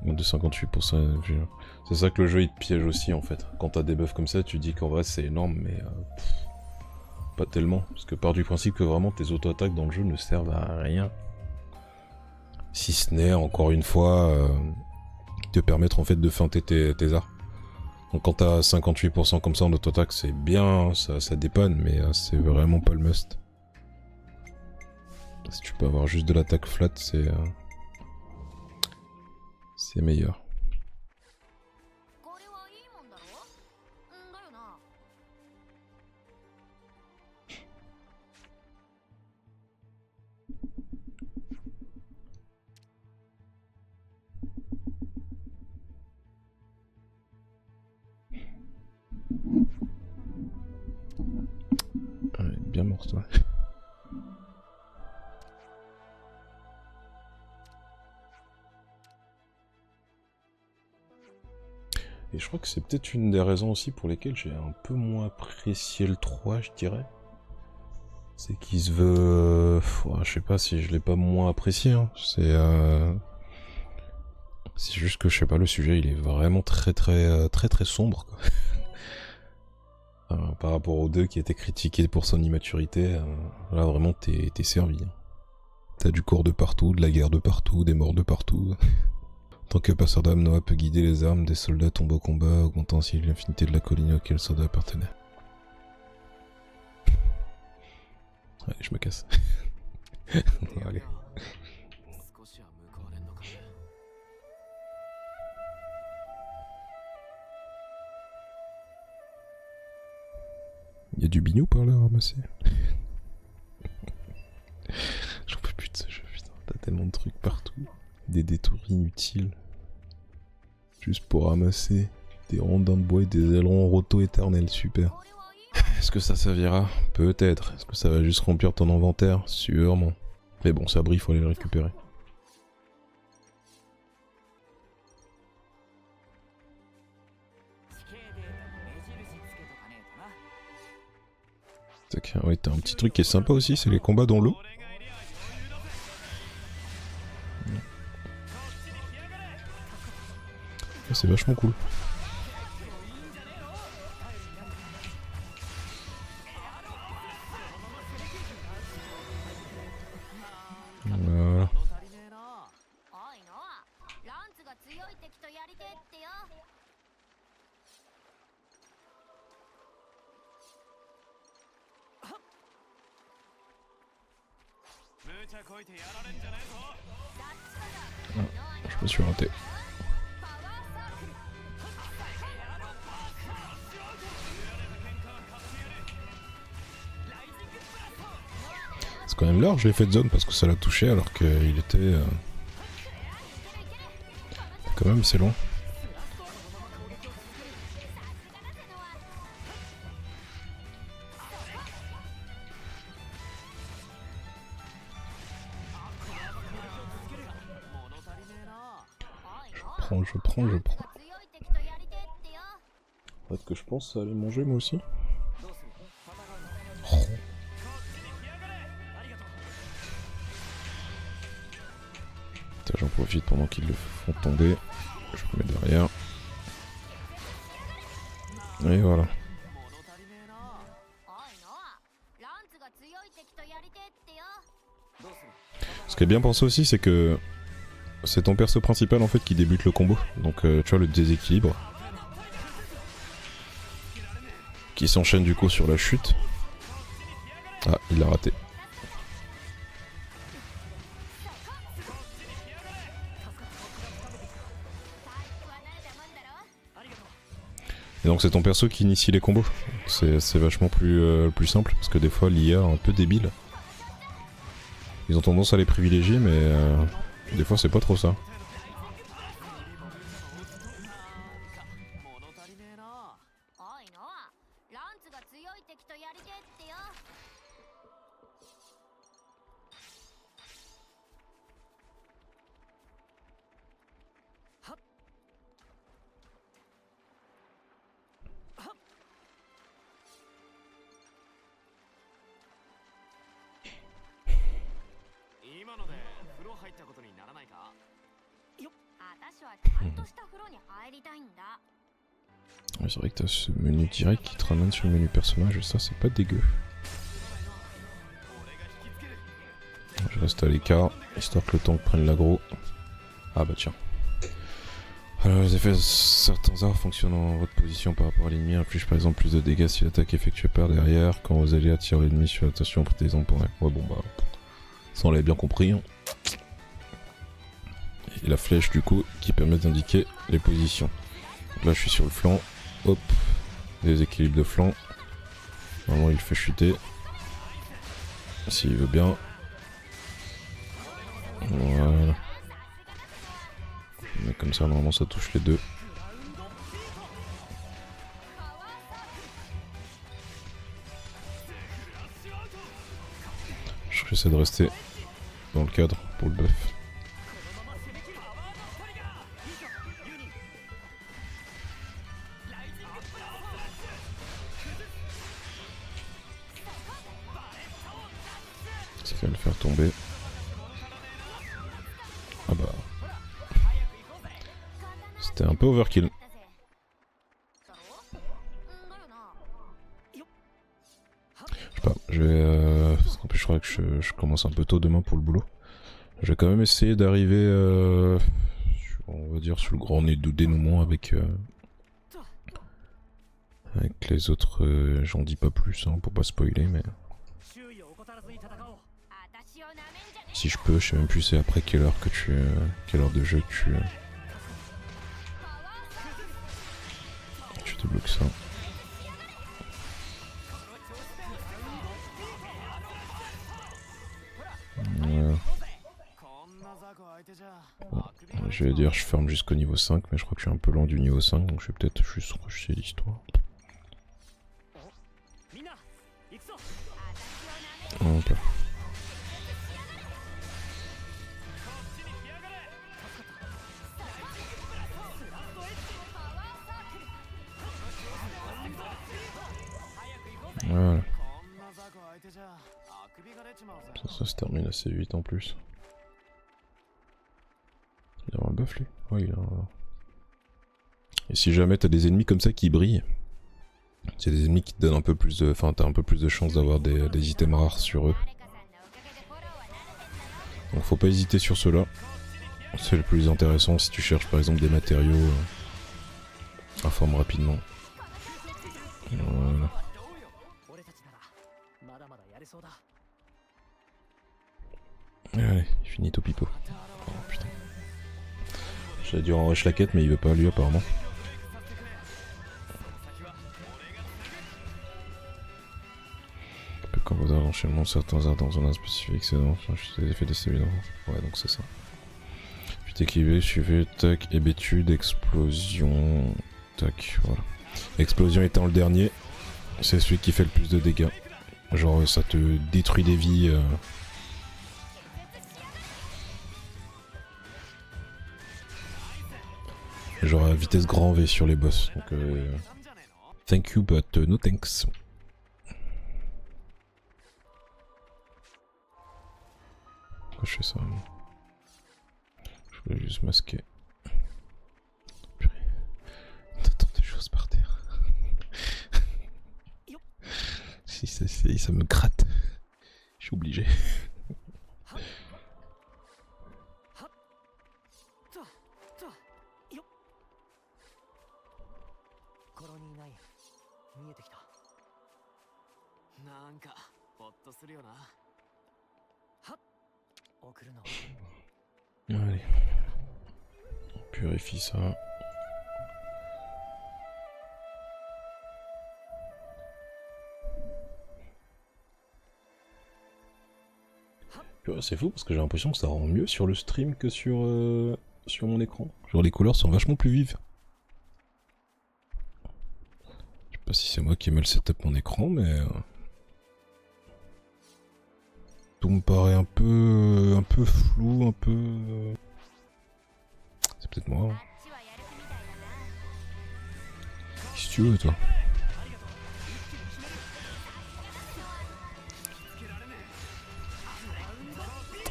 De 58%. C'est ça que le jeu il te piège aussi en fait. Quand t'as des buffs comme ça, tu dis qu'en vrai c'est énorme, mais pas tellement. Parce que part du principe que vraiment tes auto-attaques dans le jeu ne servent à rien. Si ce n'est, encore une fois, te permettre en fait de feinter tes arts. Donc quand t'as 58% comme ça en auto-attaque, c'est bien, ça dépanne, mais c'est vraiment pas le must. Si tu peux avoir juste de l'attaque flat, C'est meilleur. これはいいもんだろ？んだよな。Ouais, bien mort toi. Et je crois que c'est peut-être une des raisons aussi pour lesquelles j'ai un peu moins apprécié le 3, je dirais. C'est qu'il se veut... je sais pas si je l'ai pas moins apprécié, hein. C'est juste que, je sais pas, le sujet il est vraiment très sombre, quoi. Par rapport au 2 qui était critiqué pour son immaturité, là vraiment t'es servi. Hein. T'as du corps de partout, de la guerre de partout, des morts de partout. En tant que passeur d'âme, Noah peut guider les armes des soldats tombés au combat, augmentant ainsi l'infinité de la colline auquel le soldat appartenait. Allez, je me casse. Allez. Il y a du bignou par là à ramasser. J'en peux plus de ce jeu, putain. T'as tellement de trucs partout. Des détours inutiles. Juste pour ramasser des rondins de bois et des ailerons roto éternels, super. Est-ce que ça servira? Peut-être. Est-ce que ça va juste remplir ton inventaire? Sûrement. Mais bon, ça brille, faut aller le récupérer. Tac, ouais, t'as un petit truc qui est sympa aussi, c'est les combats dans l'eau. C'est vachement cool. Voilà. Ah, je me suis raté. C'est quand même large l'effet de zone parce que ça l'a touché alors qu'il était quand même c'est long. Je prends. Peut-être que je pense à aller manger moi aussi. Oh. J'en profite pendant qu'ils le font tomber. Je me mets derrière. Et voilà. Ce qui est bien pensé aussi, c'est que c'est ton perso principal en fait qui débute le combo. Donc tu vois le déséquilibre. Qui s'enchaîne du coup sur la chute. Ah, il l'a raté. Et donc c'est ton perso qui initie les combos. C'est vachement plus simple parce que des fois l'IA est un peu débile. Ils ont tendance à les privilégier mais des fois c'est pas trop ça. Ouais, c'est vrai que t'as ce menu direct qui te ramène sur le menu personnage et ça c'est pas dégueu. Je reste à l'écart, histoire que le tank prenne l'aggro. Ah bah tiens. Alors les effets de certains arts fonctionnent en votre position par rapport à l'ennemi, infligent par exemple plus de dégâts si l'attaque est effectuée par derrière, quand vos alliés attirent l'ennemi sur l'attention, prêtez-en pour... Ouais bon bah... Ça on l'avait bien compris. Hein. Et la flèche du coup qui permet d'indiquer les positions. Donc là je suis sur le flanc, hop, déséquilibre de flanc. Normalement il le fait chuter. S'il veut bien. Voilà. Mais comme ça normalement ça touche les deux. J'essaie de rester dans le cadre pour le buff. Ça va le faire tomber. Ah bah. C'était un peu overkill. Je sais pas, je vais... parce qu'en plus je crois que je commence un peu tôt demain pour le boulot. Je vais quand même essayer d'arriver, on va dire, sur le grand nez de dénouement avec les autres. J'en dis pas plus hein, pour pas spoiler, mais... Si je peux, je sais même plus c'est après quelle heure que quelle heure de jeu que tu débloques ça. Bon, je vais dire je ferme jusqu'au niveau 5, mais je crois que je suis un peu loin du niveau 5, donc je vais peut-être juste rusher l'histoire. Ok. Voilà. Ça se termine assez vite en plus. Il a un buff lui. Ouais, il a un... Et si jamais t'as des ennemis comme ça qui brillent, c'est des ennemis qui te donnent un peu plus de... Enfin, t'as un peu plus de chances d'avoir des items rares sur eux. Donc faut pas hésiter sur ceux-là. C'est le plus intéressant si tu cherches par exemple des matériaux à forme rapidement. Voilà. Allez, finito pipo. Oh putain. J'avais dû enrichir la quête mais il veut pas lui apparemment. Quand vous avez l'enchaînement, certains arts dans un spécifique, c'est non, je des effets déstabilisants. Ouais, donc c'est ça. Puis équilibré, suivi, tac, hébétude, explosion. Tac, voilà. Explosion étant le dernier, c'est celui qui fait le plus de dégâts. Genre, ça te détruit des vies. Genre à vitesse grand V sur les boss. Donc, thank you, but no thanks. Pourquoi je fais ça? Je voulais juste masquer. Purée. T'attends des choses par terre. Si ça me gratte. Je suis obligé. Allez. On purifie ça. C'est fou parce que j'ai l'impression que ça rend mieux sur le stream que sur mon écran. Genre les couleurs sont vachement plus vives. Je sais pas si c'est moi qui ai mal setup mon écran, mais tout me paraît un peu flou, un peu. C'est peut-être moi. Hein. Qu'est-ce que tu veux, toi?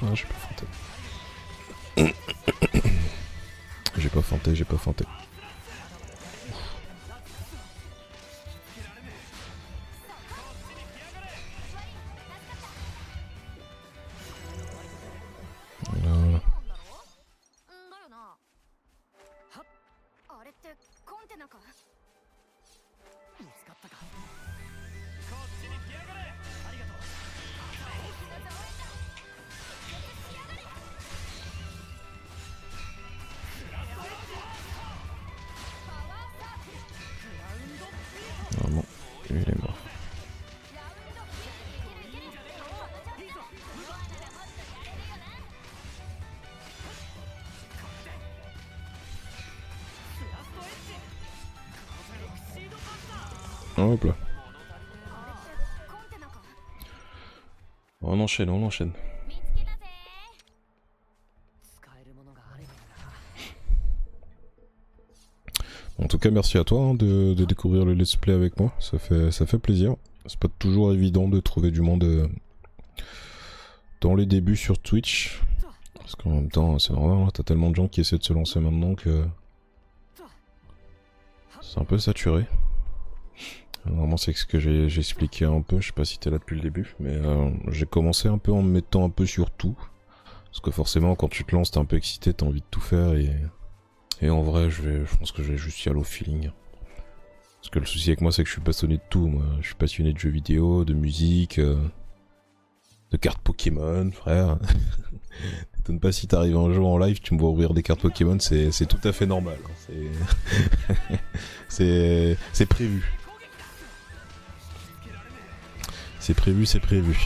Ah, j'ai pas feinté. J'ai pas feinté. Voilà. Lui, il est mort. Hop là. On enchaîne, on enchaîne. En tout cas, merci à toi hein, de découvrir le let's play avec moi. Ça fait plaisir. C'est pas toujours évident de trouver du monde dans les débuts sur Twitch. Parce qu'en même temps, c'est normal, hein, t'as tellement de gens qui essaient de se lancer maintenant que c'est un peu saturé. Normalement, c'est ce que j'ai expliqué un peu. Je sais pas si t'es là depuis le début, mais j'ai commencé un peu en me mettant un peu sur tout. Parce que forcément, quand tu te lances, t'es un peu excité, t'as envie de tout faire et en vrai, je pense que je vais juste y aller au feeling. Parce que le souci avec moi, c'est que je suis passionné de tout, moi. Je suis passionné de jeux vidéo, de musique, de cartes Pokémon, frère. T'étonnes pas si t'arrives un jour en live, tu me vois ouvrir des cartes Pokémon, c'est tout à fait normal. C'est prévu. C'est prévu, c'est prévu.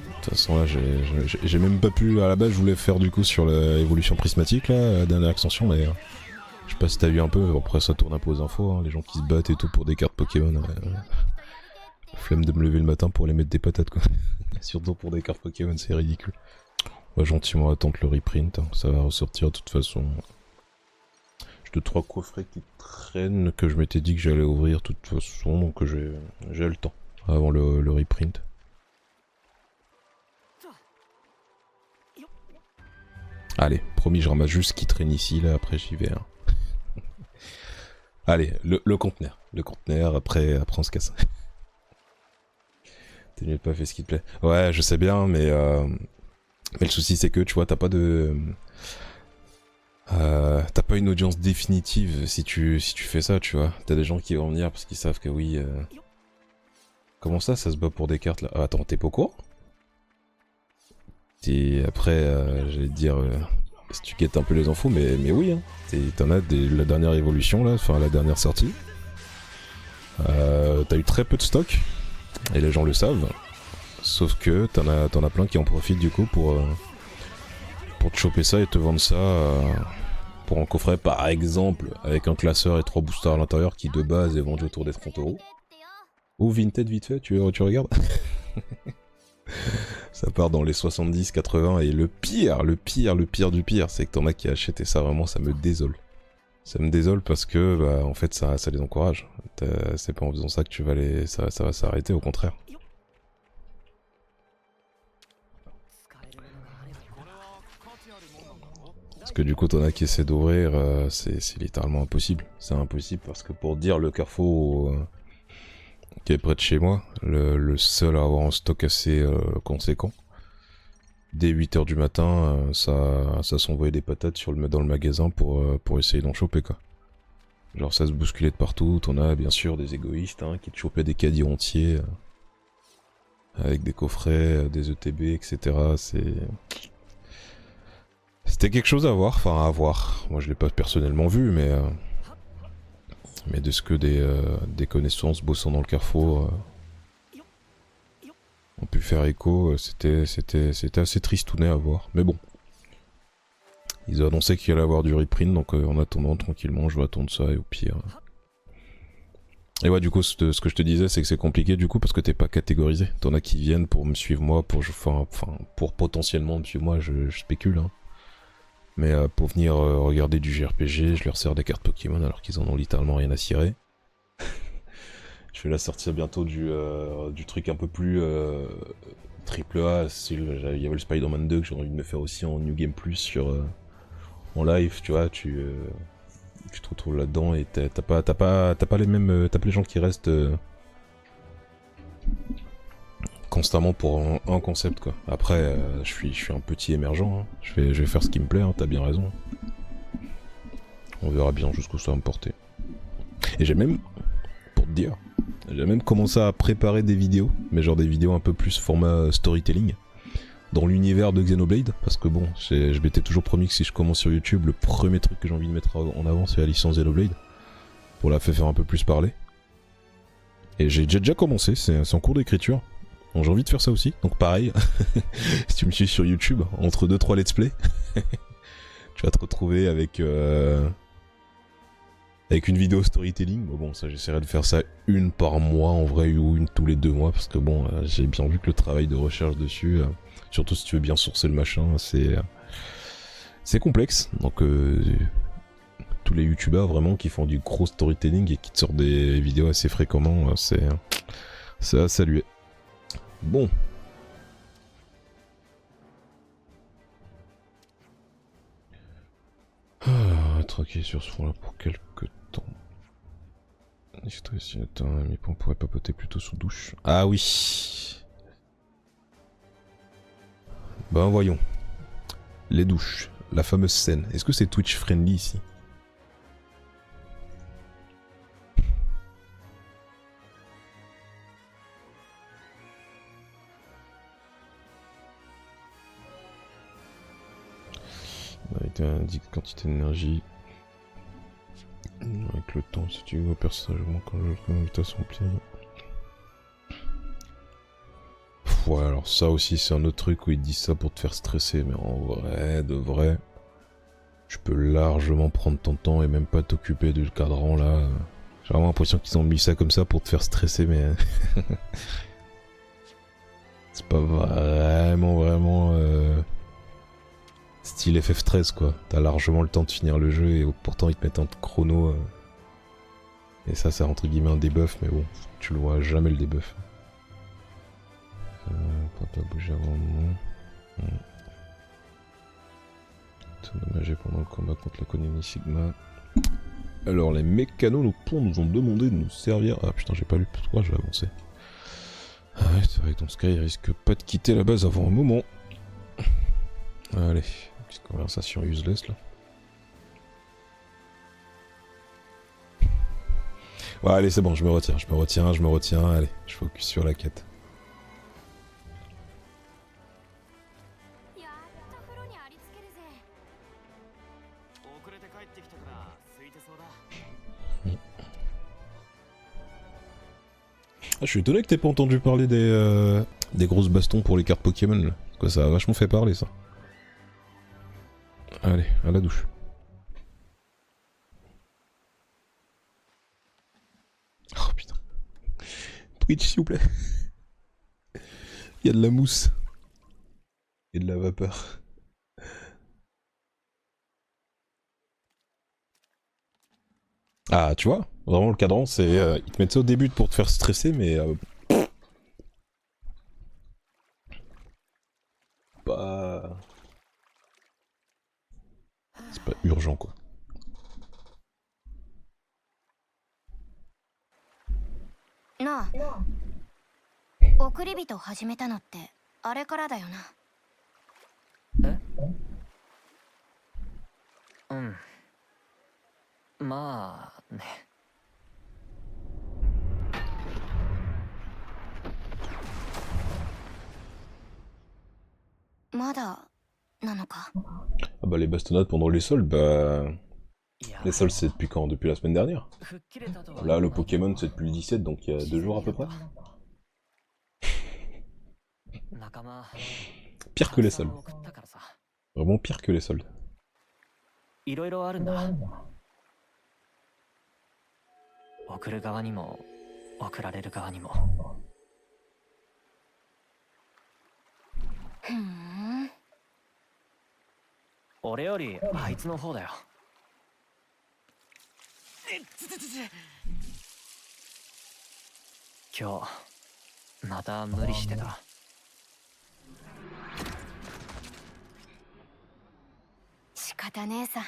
De toute façon là j'ai même pas pu, à la base je voulais faire du coup sur l'évolution prismatique là, la dernière extension, mais je sais pas si t'as vu un peu, après ça tourne un peu aux infos, hein, les gens qui se battent et tout pour des cartes Pokémon, flemme de me lever le matin pour les mettre des patates quoi, surtout pour des cartes Pokémon c'est ridicule. On va gentiment attendre le reprint, hein, ça va ressortir de toute façon. J'ai 2-3 coffrets qui traînent que je m'étais dit que j'allais ouvrir de toute façon, donc j'ai le temps avant le reprint. Allez, promis, je ramasse juste ce qui traîne ici, là, après j'y vais. Hein. Allez, le conteneur. Le conteneur, après on se casse. T'es mieux de pas faire ce qui te plaît. Ouais, je sais bien, mais le souci c'est que, tu vois, t'as pas de... t'as pas une audience définitive si tu fais ça, tu vois. T'as des gens qui vont venir parce qu'ils savent que oui... Comment ça se bat pour des cartes, là? Ah, attends, t'es pas au courant? Et après, j'allais te dire, si tu guettes un peu les infos, mais oui, hein. T'en as la dernière évolution, là, enfin la dernière sortie. T'as eu très peu de stock, et les gens le savent. Sauf que t'en as plein qui en profitent du coup pour te choper ça et te vendre ça pour un coffret, par exemple, avec un classeur et 3 boosters à l'intérieur qui de base est vendu autour des 30 €. Ou Vinted vite fait, tu regardes. Ça part dans les 70, 80 et le pire du pire, c'est que t'en as qui achètent et ça vraiment ça me désole. Ça me désole parce que bah en fait ça les encourage. C'est pas en faisant ça que ça va s'arrêter, au contraire. Parce que du coup t'en as qui essaient d'ouvrir, c'est littéralement impossible. C'est impossible parce que pour dire le carrefour qui est près de chez moi, le seul à avoir un stock assez conséquent. Dès 8 h du matin, ça s'envoyait des patates dans le magasin pour essayer d'en choper quoi. Genre ça se bousculait de partout, t'en as bien sûr des égoïstes hein, qui te chopaient des caddies entiers avec des coffrets, des ETB, etc. C'était quelque chose à voir, enfin à voir. Moi je l'ai pas personnellement vu, mais de ce que des connaissances bossant dans le carrefour ont pu faire écho, c'était assez tristounet à voir. Mais bon, ils ont annoncé qu'il allait avoir du reprint, donc en attendant tranquillement, je vais attendre ça et au pire. Et ouais, du coup, ce que je te disais, c'est que c'est compliqué du coup parce que t'es pas catégorisé. T'en as qui viennent pour me suivre moi, pour potentiellement me suivre moi, je spécule. Hein. Mais pour venir regarder du JRPG, je leur sers des cartes Pokémon alors qu'ils en ont littéralement rien à cirer. Je vais la sortir bientôt du truc un peu plus triple A, il y avait le Spider-Man 2 que j'ai envie de me faire aussi en New Game Plus en live, tu vois, tu te retrouves là-dedans et t'as pas les mêmes, t'as pas les gens qui restent constamment pour un concept quoi. Après, je suis un petit émergent, hein. Je vais faire ce qui me plaît, hein, t'as bien raison. On verra bien jusqu'où ça va me porter. Et j'ai même, pour te dire, j'ai même commencé à préparer des vidéos, mais genre des vidéos un peu plus format storytelling, dans l'univers de Xenoblade, parce que bon, je m'étais toujours promis que si je commence sur YouTube, le premier truc que j'ai envie de mettre en avant, c'est la licence Xenoblade, pour la faire un peu plus parler. Et j'ai déjà commencé, c'est en cours d'écriture. Donc j'ai envie de faire ça aussi, donc pareil, si tu me suis sur YouTube, entre 2-3 let's play, tu vas te retrouver avec une vidéo storytelling. Bon, ça j'essaierai de faire ça une par mois en vrai, ou une tous les 2 mois, parce que bon, j'ai bien vu que le travail de recherche dessus, surtout si tu veux bien sourcer le machin, c'est complexe. Donc tous les youtubeurs vraiment qui font du gros storytelling et qui te sortent des vidéos assez fréquemment, c'est à saluer. Bon. Traquer sur ce front là pour quelques temps. Mes points pourraient papoter plutôt sous douche. Ah oui. Ben voyons. Les douches. La fameuse scène. Est-ce que c'est Twitch friendly ici? Indique quantité d'énergie. Avec le temps, si tu veux, personnage, quand l'invitation plie. Ouais, alors ça aussi, c'est un autre truc où ils disent ça pour te faire stresser, mais en vrai, de vrai, tu peux largement prendre ton temps et même pas t'occuper du cadran là. J'ai vraiment l'impression qu'ils ont mis ça comme ça pour te faire stresser, mais c'est pas vraiment style FF13 quoi. T'as largement le temps de finir le jeu et pourtant ils te mettent un chrono. Et ça, c'est entre guillemets un debuff, mais bon, tu le vois jamais le debuff. Quand t'as bougé avant le moment. Endommagé pendant le combat contre la Konami Sigma. Alors, les mécanos, nos ponts nous ont demandé de nous servir. Ah putain, j'ai pas lu pourquoi je vais avancer. Ah ouais, c'est vrai que dans ce cas, il risque pas de quitter la base avant un moment. Allez, petite conversation useless là. Ouais, allez, c'est bon, je me retiens, allez, je focus sur la quête. Ah, je suis étonné que t'aies pas entendu parler des grosses bastons pour les cartes Pokémon là. Parce que ça a vachement fait parler ça. Allez, à la douche. Oh putain. Twitch s'il vous plaît. Il y a de la mousse. Et de la vapeur. Ah tu vois, vraiment le cadran c'est... ils te mettent ça au début pour te faire stresser mais... Pas... C'est pas urgent quoi.なあ、送り人始めたのってあれからだよな。え？うん。まあね。まだなのか。 Ah bah les bastonnades pendant les soldes, bah... Les soldes c'est depuis quand? Depuis la semaine dernière. Là le Pokémon c'est depuis le 17, donc il y a 2 jours à peu près. Pire que les soldes. Vraiment pire que les soldes. いろいろあるんだ。送る側にも送られる側にも。ふん。俺よりあいつの方だよ。今日また無理してた。仕方ねえさ。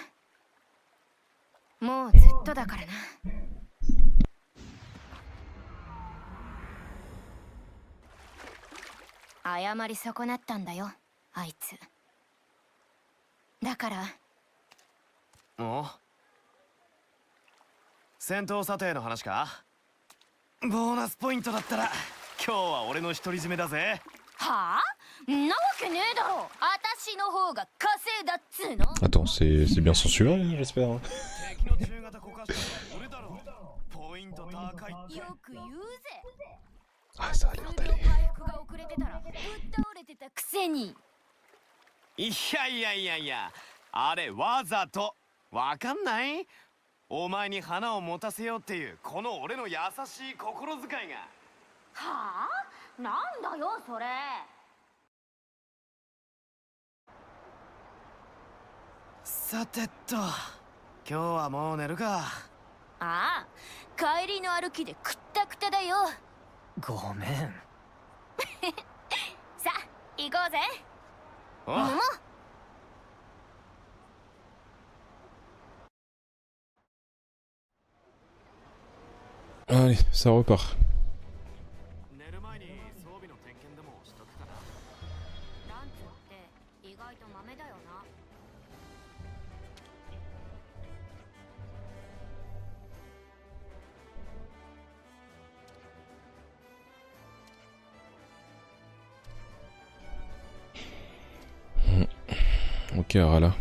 もうずっとだからな。謝り損なったんだよ、あいつ。だから。お？戦闘査定の話か？ボーナスポイントだったら今日は俺の独り占めだぜ。はあ？んなわけねえだろ。私の方が稼いだっつうの。 Attends, c'est bien censuré, j'espère. Hein. 敵の中型コカしたのは俺だろ。ポイント高いって。よく言うぜ。 Ah, ça a l'air 数秒 d'aller. 回復が遅れてたらぶっ倒れてたくせに。いや、あれわざと。わかんない？お前に花を持たせようっていうこの俺の優しい心遣いが。はあ、なんだよそれ。さてっと、今日はもう寝るか。ああ、帰りの歩きでくったくただよ。ごめん。さあ行こうぜ。お桃。Allez, ça repart. 寝る前に装備の点検でもしとくかな。ランチって意外と豆だよな。Ok, Arala.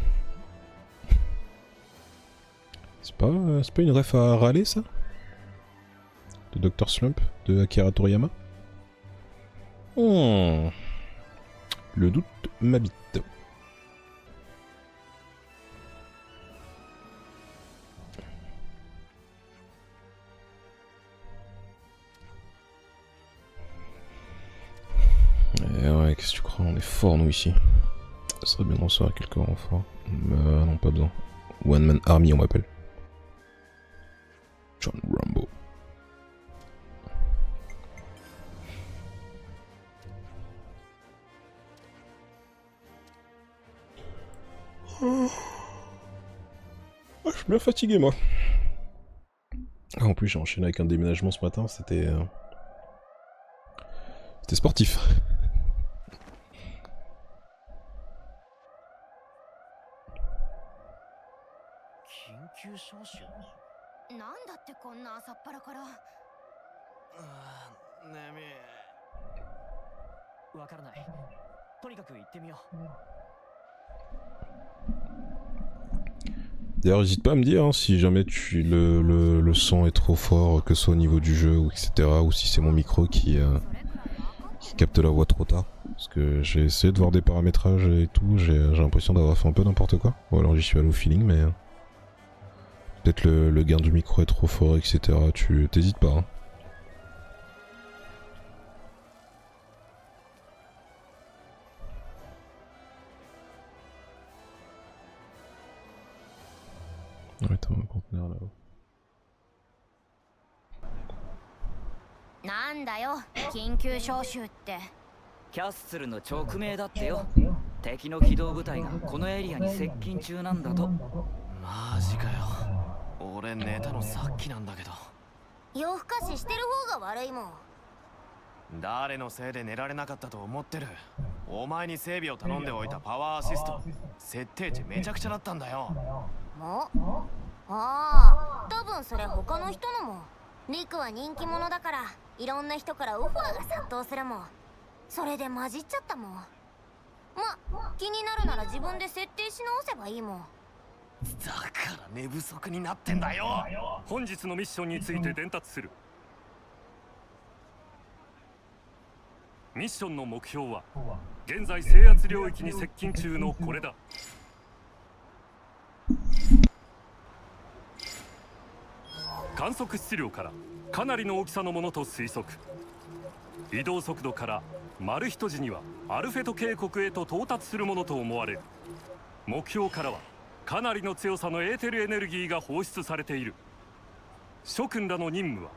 C'est pas une ref à râler, ça? De Dr. Slump, de Akira Toriyama? Le doute m'habite. Et ouais, qu'est-ce que tu crois? On est fort, nous, ici. Ça serait bien de recevoir quelques renforts. Non, pas besoin. One Man Army, on m'appelle. John Rambo. Ah, je suis bien fatigué, moi. Ah, en plus, j'ai enchaîné avec un déménagement ce matin, c'était sportif. 緊急招集？なんだってこんな朝っぱらから。眠い。わからない。とにかく行ってみよう。D'ailleurs, n'hésite pas à me dire hein, si jamais le son est trop fort, que ce soit au niveau du jeu, ou etc. Ou si c'est mon micro qui capte la voix trop tard. Parce que j'ai essayé de voir des paramétrages et tout, j'ai l'impression d'avoir fait un peu n'importe quoi. Ou alors j'y suis allé au feeling, mais... peut-être le gain du micro est trop fort, etc. Tu t'hésites pas. Hein. Ouais, t'as un conteneur là-haut. なんだよ緊急招集って。キャッスルの直命だってよ。敵の機動部隊がこのエリアに接近中なんだと。マジかよ。俺寝たのさっきなんだけど。夜更かししてる方が悪いもん。誰のせいで寝られなかったと思ってる。お前に整備を頼んでおいたパワーアシスト設定値めちゃくちゃだったんだよ。もああ、多分それ他の人のも。リクは人気者だからいろんな人からオファーが殺到するもん。それで混じっちゃったもん。ま、気になるなら自分で設定し直せばいいもん。だから寝不足になってんだよ。本日のミッションについて伝達する。ミッションの目標は現在制圧領域に接近中のこれだ。観測質量からかなりの大きさのものと推測。移動速度からマルヒト時にはアルフェト渓谷へと到達するものと思われる。目標からはかなりの強さのエーテルエネルギーが放出されている。諸君らの任務は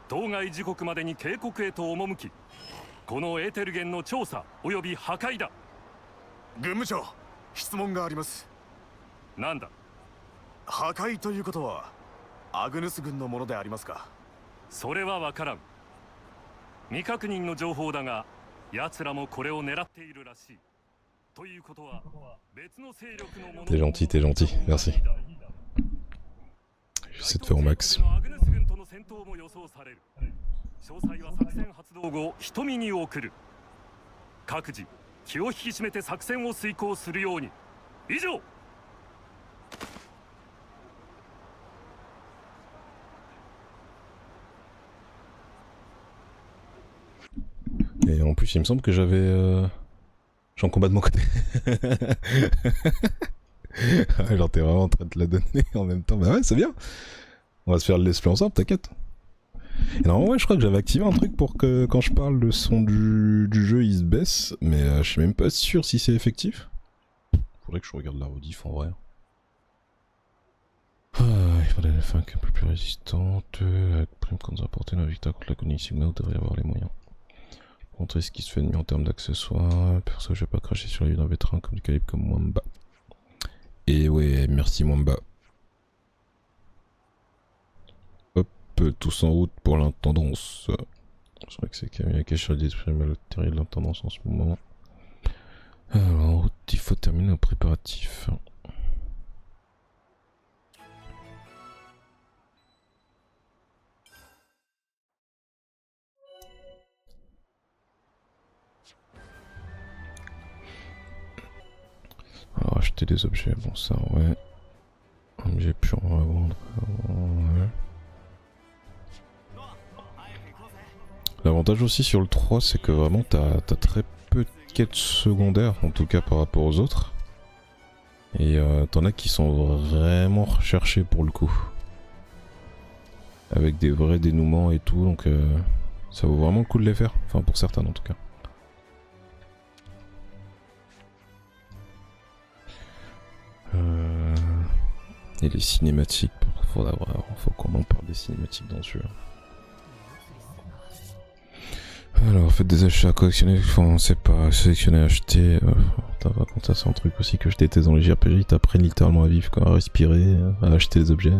当該時刻までに渓谷へと赴き、このエーテル源の調査および破壊だ。軍務長、質問があります。なんだ。破壊ということはアグヌス軍のものでありますか？それは分からん。未確認の情報だが、奴らもこれを狙っているらしい。ということは別の勢力のもの。 T'es gentil, merci. J'essaie de faire au max. アグネス軍との戦闘も予想される。詳細は作戦発動後、瞳に送る。各自気を引き締めて作戦を遂行するように。以上。Et en plus, il me semble que j'avais... J'en combat de mon côté. Genre, t'es vraiment en train de te la donner en même temps. Bah ouais, c'est bien. On va se faire le let's play ensemble, t'inquiète. Et normalement, ouais, je crois que j'avais activé un truc pour que quand je parle, le son du jeu il se baisse. Mais je suis même pas sûr si c'est effectif. Faudrait que je regarde la rediff en vrai. Ah, il faudrait faire un peu plus résistante. Avec prime quand nous apporter la victoire contre la Conning Sigma, vous devriez avoir les moyens. Montrer ce qui se fait de mieux en termes d'accessoires. Perso, je vais pas cracher sur la vie d'un vétéran comme du calibre comme Mwamba. Et ouais, merci Mwamba. Hop, tous en route pour l'intendance. C'est vrai que c'est Kamiyake sur d'exprimer le terrible de l'intendance en ce moment. Alors, en route, il faut terminer nos préparatifs. Alors acheter des objets, bon ça ouais. Objet puis on va vendre. Ouais. L'avantage aussi sur le 3 c'est que vraiment t'as très peu de quêtes secondaires, en tout cas par rapport aux autres. Et t'en as qui sont vraiment recherchés pour le coup. Avec des vrais dénouements et tout, donc ça vaut vraiment le coup de les faire. Enfin pour certains en tout cas. Et les cinématiques, faut qu'on en parle des cinématiques dans ce jeu. Alors faites des achats collectionnés, enfin c'est pas sélectionner, acheter. Par contre ça c'est un truc aussi que je déteste dans les JRPG, ils t'apprennent littéralement à vivre, quoi, à respirer, à acheter des objets.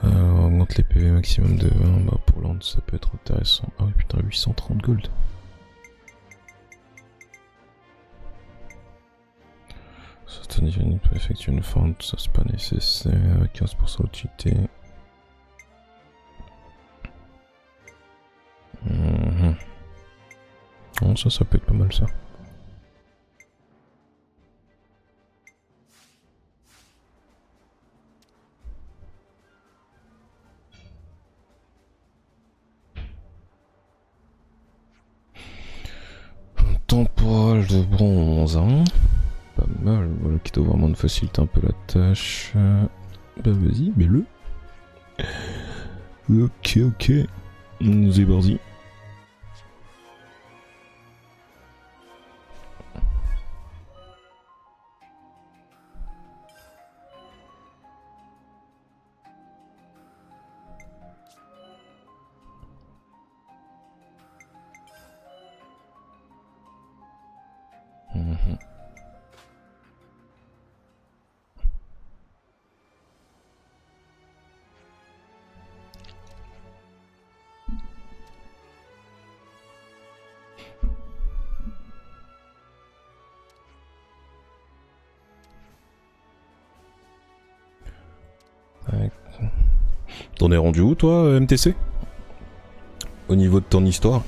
On augmente les PV maximum de 20, bah pour Land ça peut être intéressant. Ah oui putain 830 gold. Certains niveaux peut effectuer une fente, ça c'est pas nécessaire, 15% d'utilité. Bon, ça peut être pas mal ça. Un temporal de bronze, hein. Pas mal, voilà qui doit vraiment nous faciliter un peu la tâche. Bah vas-y, mets-le. Ok, c'est parti. T'en es rendu où toi, MTC? Au niveau de ton histoire?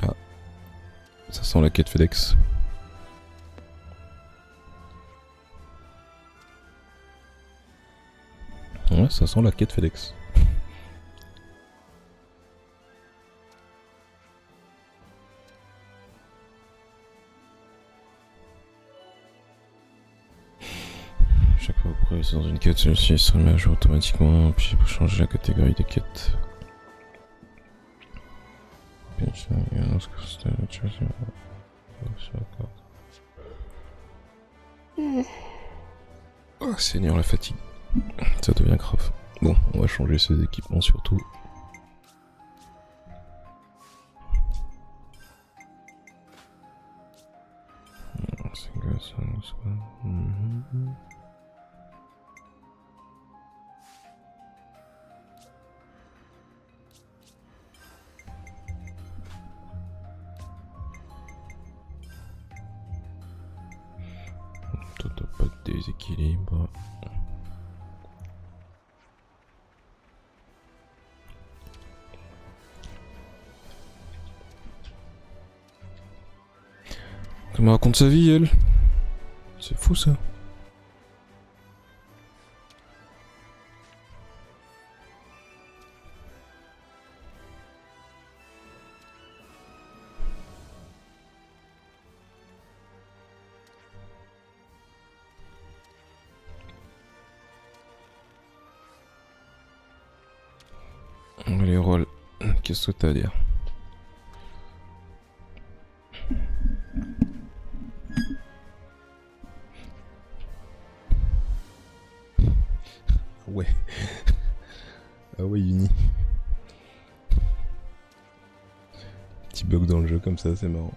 Ah, ça sent la quête FedEx. Ouais, ça sent la quête FedEx. Chaque fois que vous progressez dans une quête, celle-ci se remet à jour automatiquement, puis vous changez la catégorie des quêtes. Oh Seigneur, la fatigue. Ça devient grave. Bon, on va changer ses équipements surtout. Pas de déséquilibre. Comment raconte sa vie, elle? C'est fou ça. Allez, Roll, qu'est-ce que t'as à dire? Ouais. Ah ouais, Uni. Petit bug dans le jeu comme ça, c'est marrant.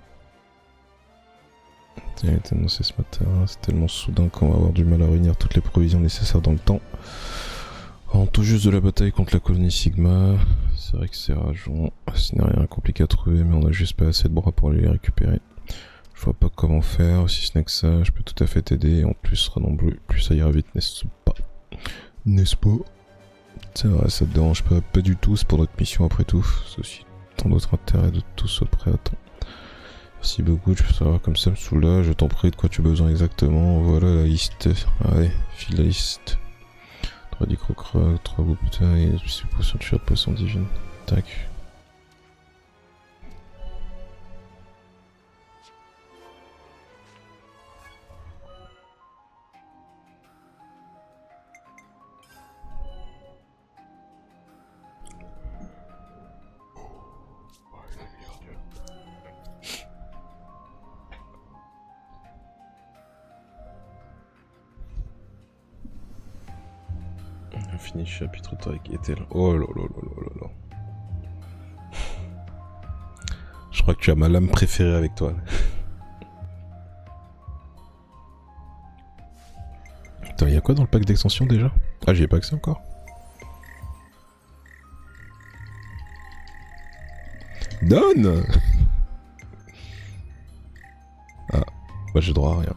Il a été annoncé ce matin, c'est tellement soudain qu'on va avoir du mal à réunir toutes les provisions nécessaires dans le temps. En tout juste de la bataille contre la colonie Sigma, c'est vrai que c'est rageant, ce n'est rien compliqué à trouver, mais on a juste pas assez de bras pour aller les récupérer. Je vois pas comment faire, si ce n'est que ça, je peux tout à fait t'aider, en plus sera non plus ça ira vite, n'est-ce pas? N'est-ce pas? C'est vrai, ça te dérange pas du tout, c'est pour notre mission après tout, c'est aussi tant d'autres intérêts de tout soit prêt à temps. Merci beaucoup, tu peux savoir comme ça me soulage, je t'en prie, de quoi tu as besoin exactement, voilà la liste, allez, file la liste. 3 dicrocrocs, 3 gouptas et potion de de poisson divine. Tac. On finit le chapitre avec Ethel. Oh là là là là là là. Je crois que tu as ma lame préférée avec toi. Attends, y'a quoi dans le pack d'extension déjà? Ah, j'y ai pas accès encore. Donne. Ah, bah j'ai droit à rien.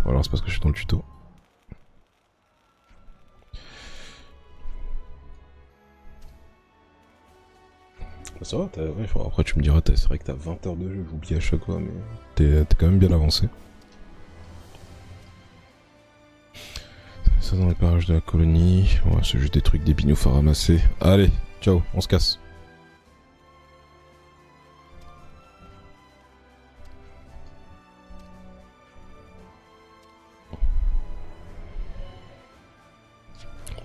Ou alors c'est parce que je suis dans le tuto. Ça va, ouais, après tu me diras, c'est vrai que t'as 20 heures de jeu, j'oublie à chaque fois, mais t'es quand même bien avancé. Ça dans les parages de la colonie, ouais, c'est juste des trucs des bignoufs à ramasser. Allez, ciao, on se casse.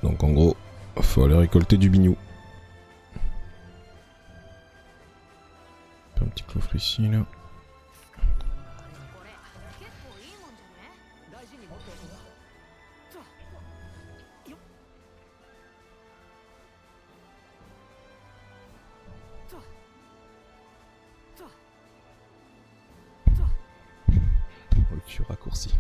Donc en gros, faut aller récolter du bignou. Un petit coffre ici là. Le cul raccourci.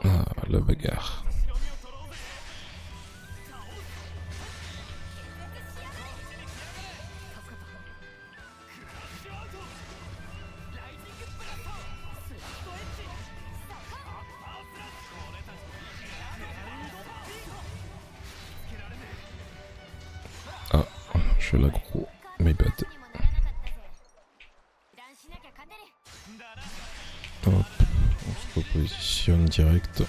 Ah, la bagarre. Ah, je fais l'aggro, mais bad. Hop, on se repositionne direct.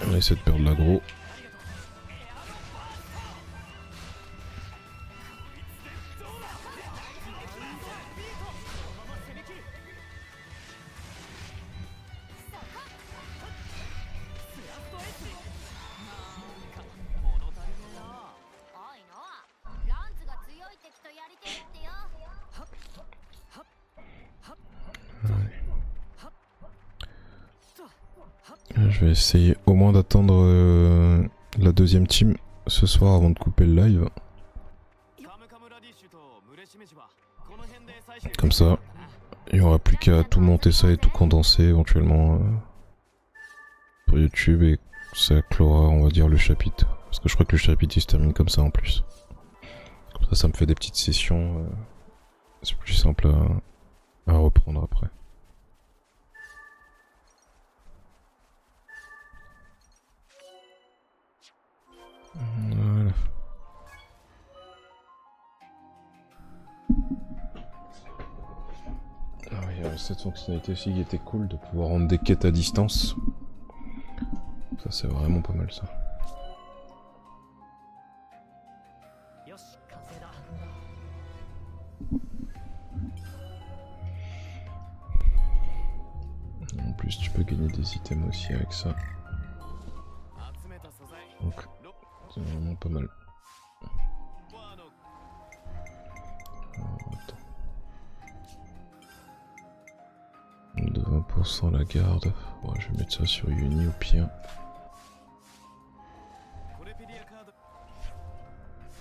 On essaie de perdre l'aggro. Je vais essayer au moins d'attendre la deuxième team ce soir avant de couper le live. Comme ça, il n'y aura plus qu'à tout monter ça et tout condenser éventuellement pour YouTube et ça clora, on va dire, le chapitre. Parce que je crois que le chapitre il se termine comme ça en plus. Comme ça me fait des petites sessions. C'est plus simple à reprendre après. Voilà. Ah oui, il y avait cette fonctionnalité aussi qui était cool de pouvoir rendre des quêtes à distance. Ça c'est vraiment pas mal ça. En plus tu peux gagner des items aussi avec ça. Donc c'est vraiment pas mal. Attends. De 20% la garde. Ouais, je vais mettre ça sur Uni au pire.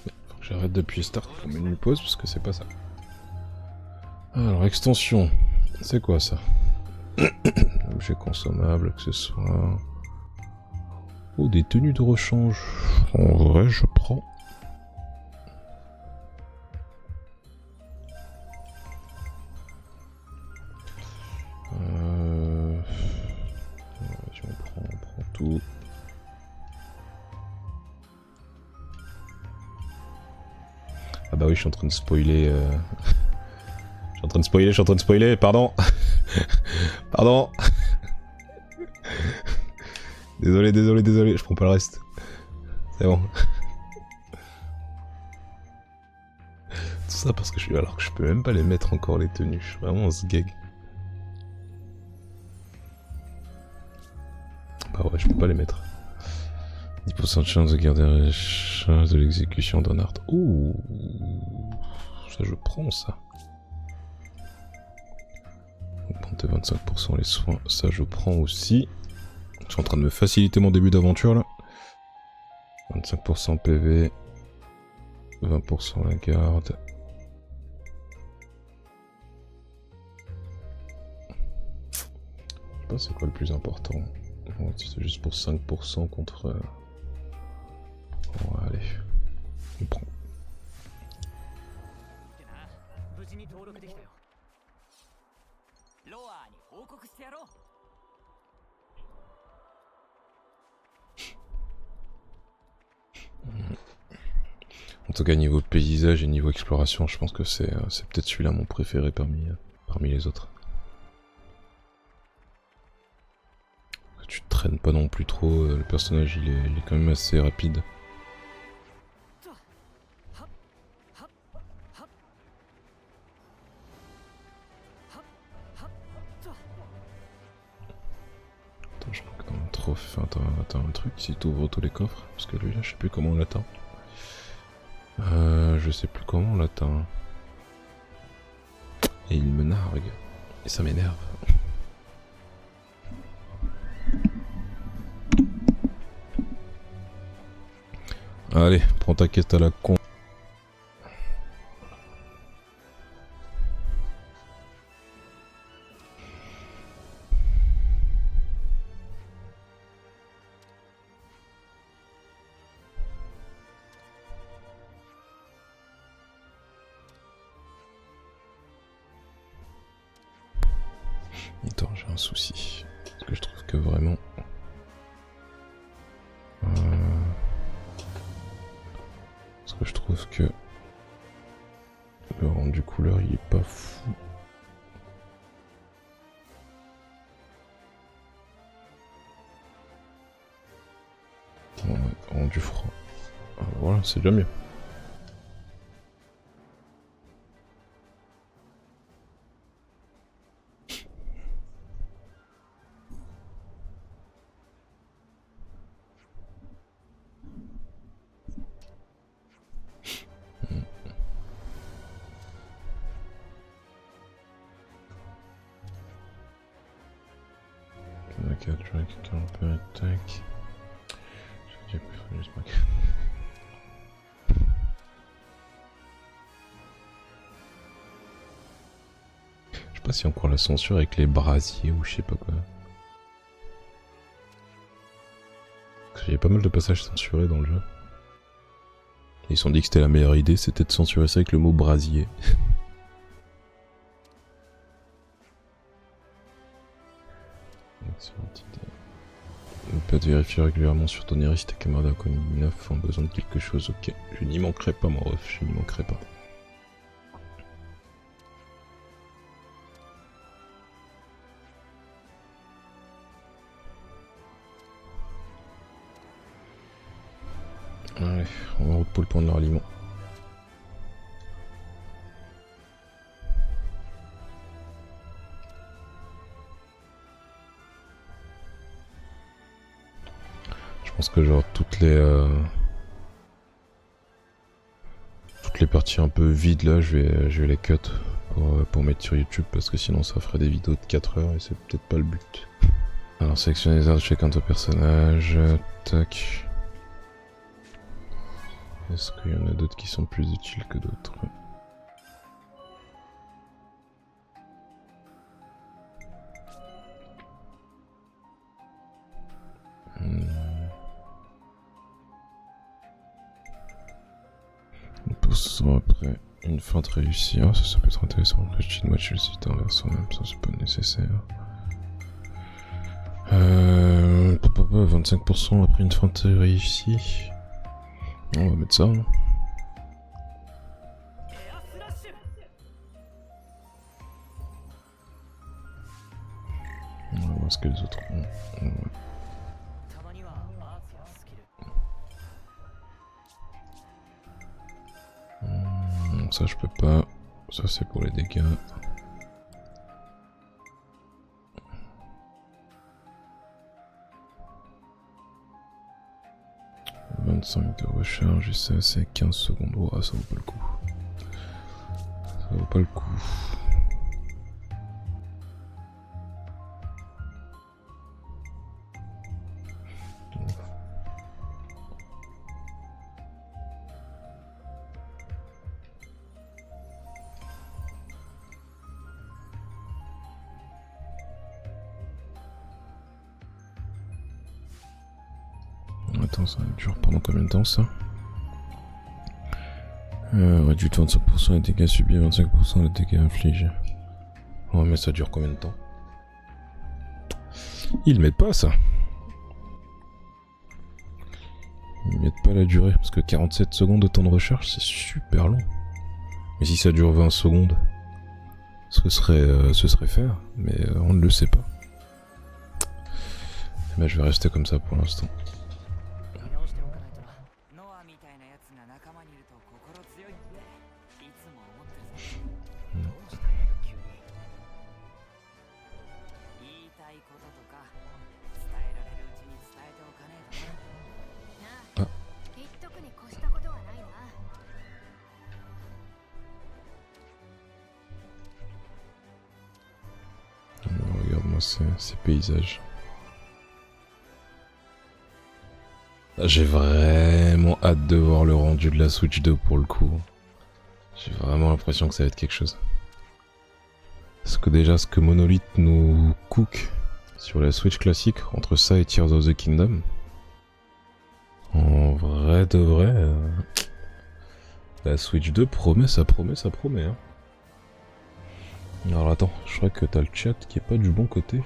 Faut que j'arrête d'appuyer Start pour menu pause parce que c'est pas ça. Alors extension. C'est quoi ça? Objet consommable, accessoires. Oh, des tenues de rechange. En vrai, je prends. Vas-y, on prend tout. Ah bah oui, je suis en train de spoiler. Je suis en train de spoiler, pardon. Pardon. Désolé, je prends pas le reste. C'est bon. Tout ça parce que je suis... Alors que je peux même pas les mettre encore les tenues, je suis vraiment ce gag. Bah ouais, je peux pas les mettre. 10% de chance de garder la charge de l'exécution d'un art. Ouh, ça je prends ça. Augmenter 25% les soins, ça je prends aussi. Je suis en train de me faciliter mon début d'aventure là. 25% PV, 20% la garde. Je sais pas c'est quoi le plus important. Bon, c'est juste pour 5% contre... Bon, allez, on prend. En tout cas niveau paysage et niveau exploration, je pense que c'est peut-être celui-là mon préféré parmi les autres. Tu te traînes pas non plus trop, le personnage il est quand même assez rapide. Attends, je crois que dans le trophée... Attends un truc, si t'ouvres tous les coffres, parce que lui là je sais plus comment on l'atteint. Je sais plus comment on l'atteint. Et il me nargue. Et ça m'énerve. Allez, prends ta quête à la con. Attends, j'ai un souci. Parce que je trouve que vraiment... Parce que je trouve que... Le rendu couleur, il est pas fou. Ouais, rendu froid. Alors voilà, c'est déjà mieux. Attack. pas s'il y a encore la censure avec les brasiers ou je sais pas quoi. Parce qu'il y a pas mal de passages censurés dans le jeu. Ils se sont dit que c'était la meilleure idée, c'était de censurer ça avec le mot brasier. Ne pas te vérifier régulièrement sur ton iris si tes camarades inconnus neufs ont besoin de quelque chose. Ok, je n'y manquerai pas mon ref, je n'y manquerai pas. Allez, on va en route pour le point de leur aliment. Je pense que genre toutes les parties un peu vides là, je vais les cut pour mettre sur YouTube parce que sinon ça ferait des vidéos de 4 heures et c'est peut-être pas le but. Alors sélectionner les arts de chacun de ton personnage, tac. Est-ce qu'il y en a d'autres qui sont plus utiles que d'autres? Nous poussons après une feinte réussie. Ah, ça peut être intéressant. Le cheat match le site envers soi-même, ça c'est pas nécessaire. 25% après une feinte réussie. On va mettre ça. Hein. On va voir ce que les autres ont. Ça je peux pas. Ça c'est pour les dégâts. « 25 de recharge et ça c'est 15 secondes. Oh, ça vaut pas le coup. Ça vaut pas le coup. Attends, ça dure pendant combien de temps ça? Réduit de 25% les dégâts subis, 25% les dégâts infligés. Ouais mais ça dure combien de temps? Ils mettent pas ça. Ils mettent pas la durée, parce que 47 secondes de temps de recharge c'est super long. Mais si ça dure 20 secondes, ce serait faire, mais on ne le sait pas. Mais je vais rester comme ça pour l'instant. Regarde-moi ces paysages. J'ai vraiment hâte de voir le rendu de la Switch 2 pour le coup. J'ai vraiment l'impression que ça va être quelque chose. Parce que déjà ce que Monolith nous cook sur la Switch classique, entre ça et Tears of the Kingdom, en vrai de vrai, la Switch 2 promet, ça promet, ça promet. Hein. Alors attends, je crois que t'as le chat qui est pas du bon côté.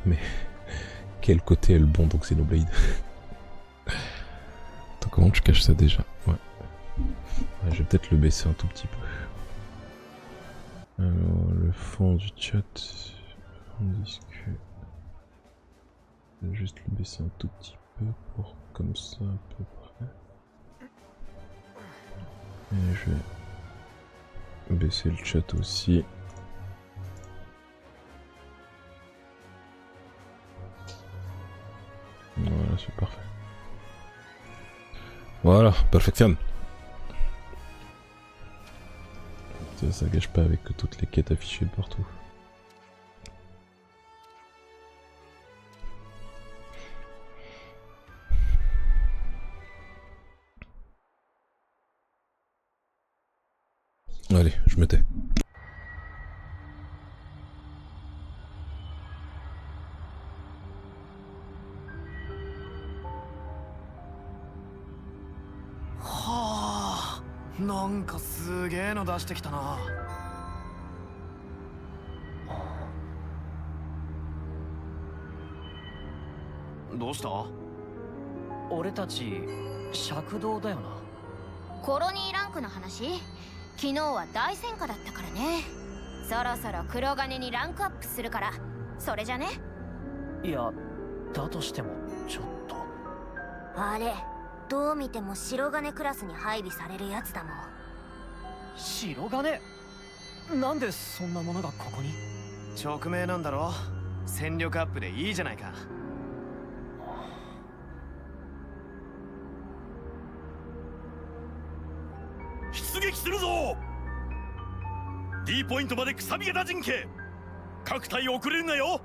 Mais quel côté est le bon dans Xenoblade? Attends, comment tu caches ça déjà? Ouais. Je vais peut-être le baisser un tout petit peu. Alors, le fond du chat, on discute. Je vais juste le baisser un tout petit peu pour comme ça à peu près. Et je vais baisser le chat aussi. Voilà, c'est parfait. Voilà, perfection. Ça gâche pas avec toutes les quêtes affichées partout. Allez, je me tais.はあ、なんかすげえの出してきたな。どうした？俺たち赤道だよな。コロニーランクの話？昨日は大戦果だったからね。そろそろ黒金にランクアップするから、それじゃね？いや、だとしてもちょっと。あれ、どう見ても白金クラスに配備されるやつだもん。白金？なんでそんなものがここに？直命なんだろ。戦力アップでいいじゃないか。出撃するぞ。 D ポイントまでくさび型陣形。各隊遅れるなよ。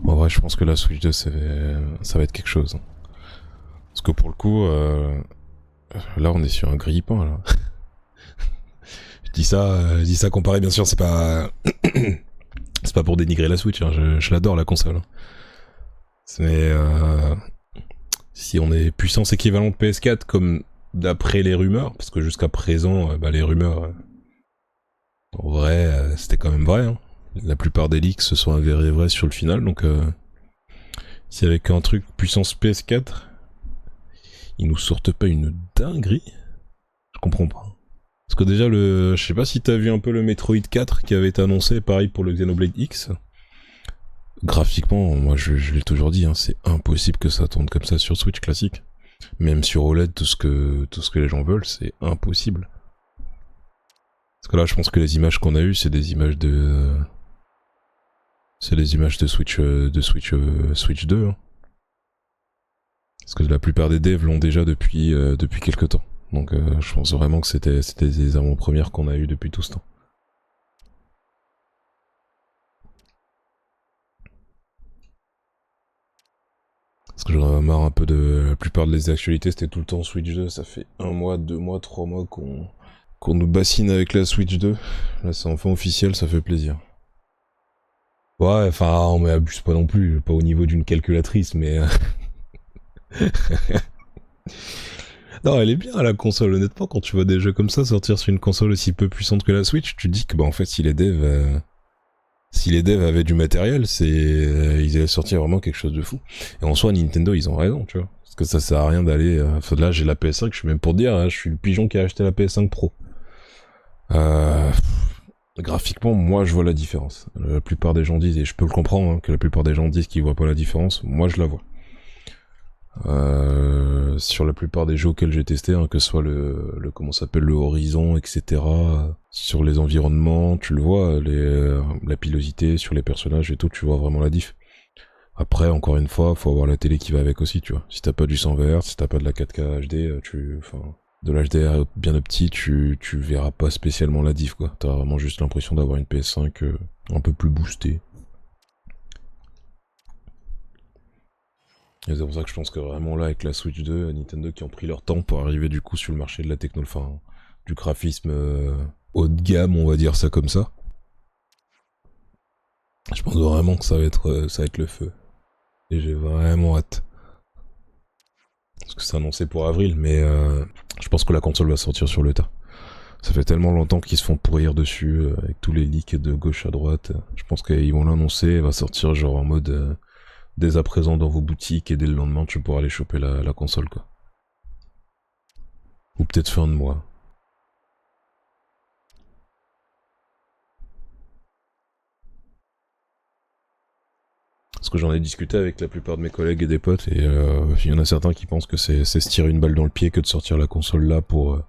En vrai, je pense que la Switch 2, ça va être quelque chose. Parce que pour le coup, là, on est sur un grille-pain, là. je dis ça comparé, bien sûr, c'est pas... c'est pas pour dénigrer la Switch, hein, je l'adore, la console. Mais si on est puissance équivalente PS4, comme d'après les rumeurs, parce que jusqu'à présent, les rumeurs, en vrai, c'était quand même vrai, hein. La plupart des leaks se sont avérés vrais sur le final, donc si avec un truc puissance PS4, ils nous sortent pas une dinguerie, je comprends pas. Parce que déjà, je sais pas si t'as vu un peu le Metroid 4 qui avait été annoncé, pareil pour le Xenoblade X. Graphiquement, moi je l'ai toujours dit, hein, c'est impossible que ça tourne comme ça sur Switch classique. Même sur OLED, tout ce que les gens veulent, c'est impossible. Parce que là, je pense que les images qu'on a eues, c'est des images de... C'est les images de Switch 2. Hein. Parce que la plupart des devs l'ont déjà depuis quelques temps. Donc je pense vraiment que c'était des avant-premières qu'on a eues depuis tout ce temps. Parce que j'en ai marre un peu de... La plupart des actualités, c'était tout le temps Switch 2. Ça fait 1 mois, 2 mois, 3 mois qu'on nous bassine avec la Switch 2. Là, c'est enfin officiel, ça fait plaisir. Ouais, enfin, on m'abuse pas non plus, pas au niveau d'une calculatrice, mais... non, elle est bien la console, honnêtement, quand tu vois des jeux comme ça sortir sur une console aussi peu puissante que la Switch, tu te dis que bah en fait si les devs avaient du matériel, ils allaient sortir vraiment quelque chose de fou. Et en soi, Nintendo, ils ont raison, tu vois. Parce que ça sert à rien d'aller... Enfin, là, j'ai la PS5, je suis même pour dire, hein, je suis le pigeon qui a acheté la PS5 Pro. Graphiquement, moi, je vois la différence. La plupart des gens disent, et je peux le comprendre, hein, que la plupart des gens disent qu'ils voient pas la différence. Moi, je la vois. Sur la plupart des jeux auxquels j'ai testé, hein, que ce soit le comment s'appelle, le Horizon, etc. Sur les environnements, tu le vois, la pilosité sur les personnages et tout, tu vois vraiment la diff. Après, encore une fois, faut avoir la télé qui va avec aussi, tu vois. Si t'as pas du 100 Hz, si t'as pas de la 4K HD, de l'HDR bien petit, tu verras pas spécialement la diff, quoi. T'as vraiment juste l'impression d'avoir une PS5 un peu plus boostée. Et c'est pour ça que je pense que vraiment là, avec la Switch 2, Nintendo qui ont pris leur temps pour arriver du coup sur le marché de la techno, enfin, du graphisme haut de gamme, on va dire ça comme ça. Je pense vraiment que ça va être le feu. Et j'ai vraiment hâte. Parce que c'est annoncé pour avril, mais je pense que la console va sortir sur le tas. Ça fait tellement longtemps qu'ils se font pourrir dessus, avec tous les leaks de gauche à droite. Je pense qu'ils vont l'annoncer, elle va sortir genre en mode... dès à présent dans vos boutiques, et dès le lendemain tu pourras aller choper la console, quoi. Ou peut-être fin de mois. Parce que j'en ai discuté avec la plupart de mes collègues et des potes, et il y en a certains qui pensent que c'est se tirer une balle dans le pied que de sortir la console là pour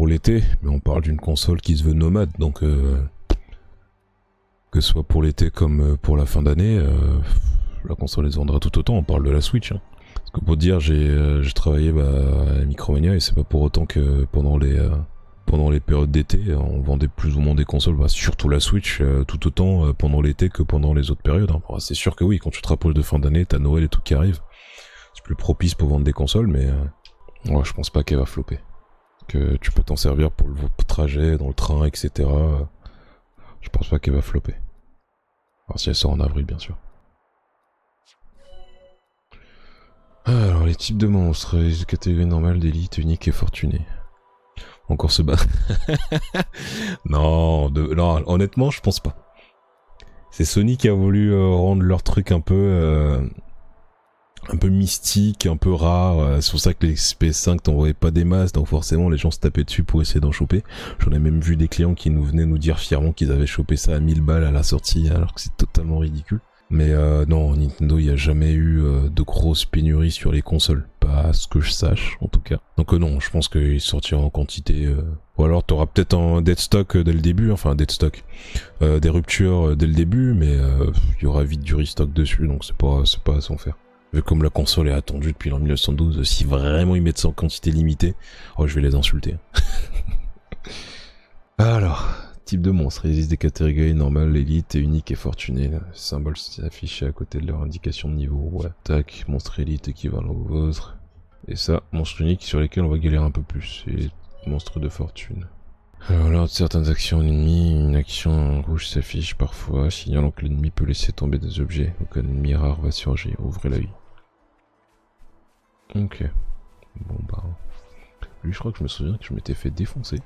l'été, mais on parle d'une console qui se veut nomade, donc que ce soit pour l'été comme pour la fin d'année, la console elle se vendra tout autant. On parle de la Switch, hein. Parce que pour dire, j'ai travaillé à Micromania, et c'est pas pour autant que pendant pendant les périodes d'été, on vendait plus ou moins des consoles, bah, surtout la Switch, tout autant pendant l'été que pendant les autres périodes. Hein. Bon, c'est sûr que oui, quand tu te rapproches de fin d'année, t'as Noël et tout qui arrive. C'est plus propice pour vendre des consoles, mais ouais, je pense pas qu'elle va flopper. Que tu peux t'en servir pour le trajet, dans le train, etc. Je pense pas qu'elle va flopper. Alors si elle sort en avril, bien sûr. Alors, les types de monstres, les catégories normales, d'élite, unique et fortuné. Encore se battre. Non, non, honnêtement, je pense pas. C'est Sony qui a voulu rendre leur truc un peu mystique, un peu rare. C'est pour ça que les PS5 t'envoyaient pas des masses, donc forcément les gens se tapaient dessus pour essayer d'en choper. J'en ai même vu des clients qui nous venaient nous dire fièrement qu'ils avaient chopé ça à 1000 balles à la sortie, alors que c'est totalement ridicule. Mais non, Nintendo, il n'y a jamais eu de grosses pénuries sur les consoles. Pas à ce que je sache, en tout cas. Donc non, je pense qu'il sortira en quantité. Ou alors t'auras peut-être un dead stock dès le début, enfin dead stock. Des ruptures dès le début, mais il y aura vite du restock dessus, donc c'est pas à s'en faire. Vu comme la console est attendue depuis l'an 1912, si vraiment ils mettent ça en quantité limitée, oh je vais les insulter. Alors... Type de monstre, il existe des catégories normales, élite, unique et fortuné. Le symbole s'affiche à côté de leur indication de niveau. Ouais. Tac, monstre élite équivalent au vôtre. Et ça, monstre unique sur lesquels on va galérer un peu plus. Et monstre de fortune. Alors lors de certaines actions ennemies, une action rouge s'affiche parfois, signalant que l'ennemi peut laisser tomber des objets. Donc un ennemi rare va surgir, ouvrez la vie. Ok. Bon bah... Lui je crois que je me souviens que je m'étais fait défoncer.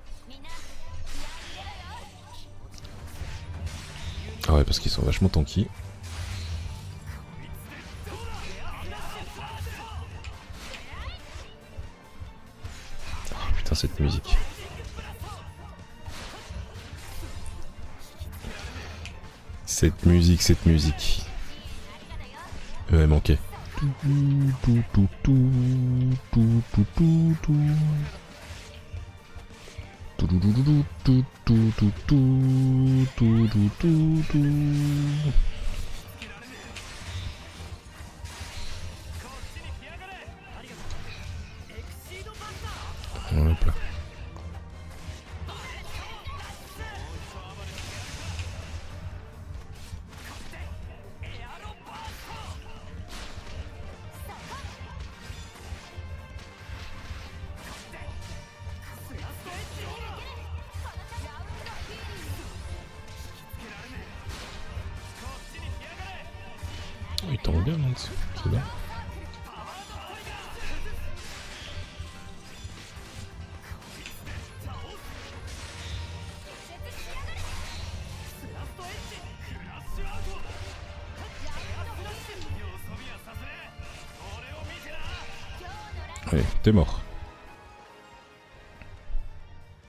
Ah ouais, parce qu'ils sont vachement tanky. Oh, putain, cette musique. Cette musique. Elle manquait. Hop là. Il tombe bien là-dessus, c'est bien. Allez, t'es mort.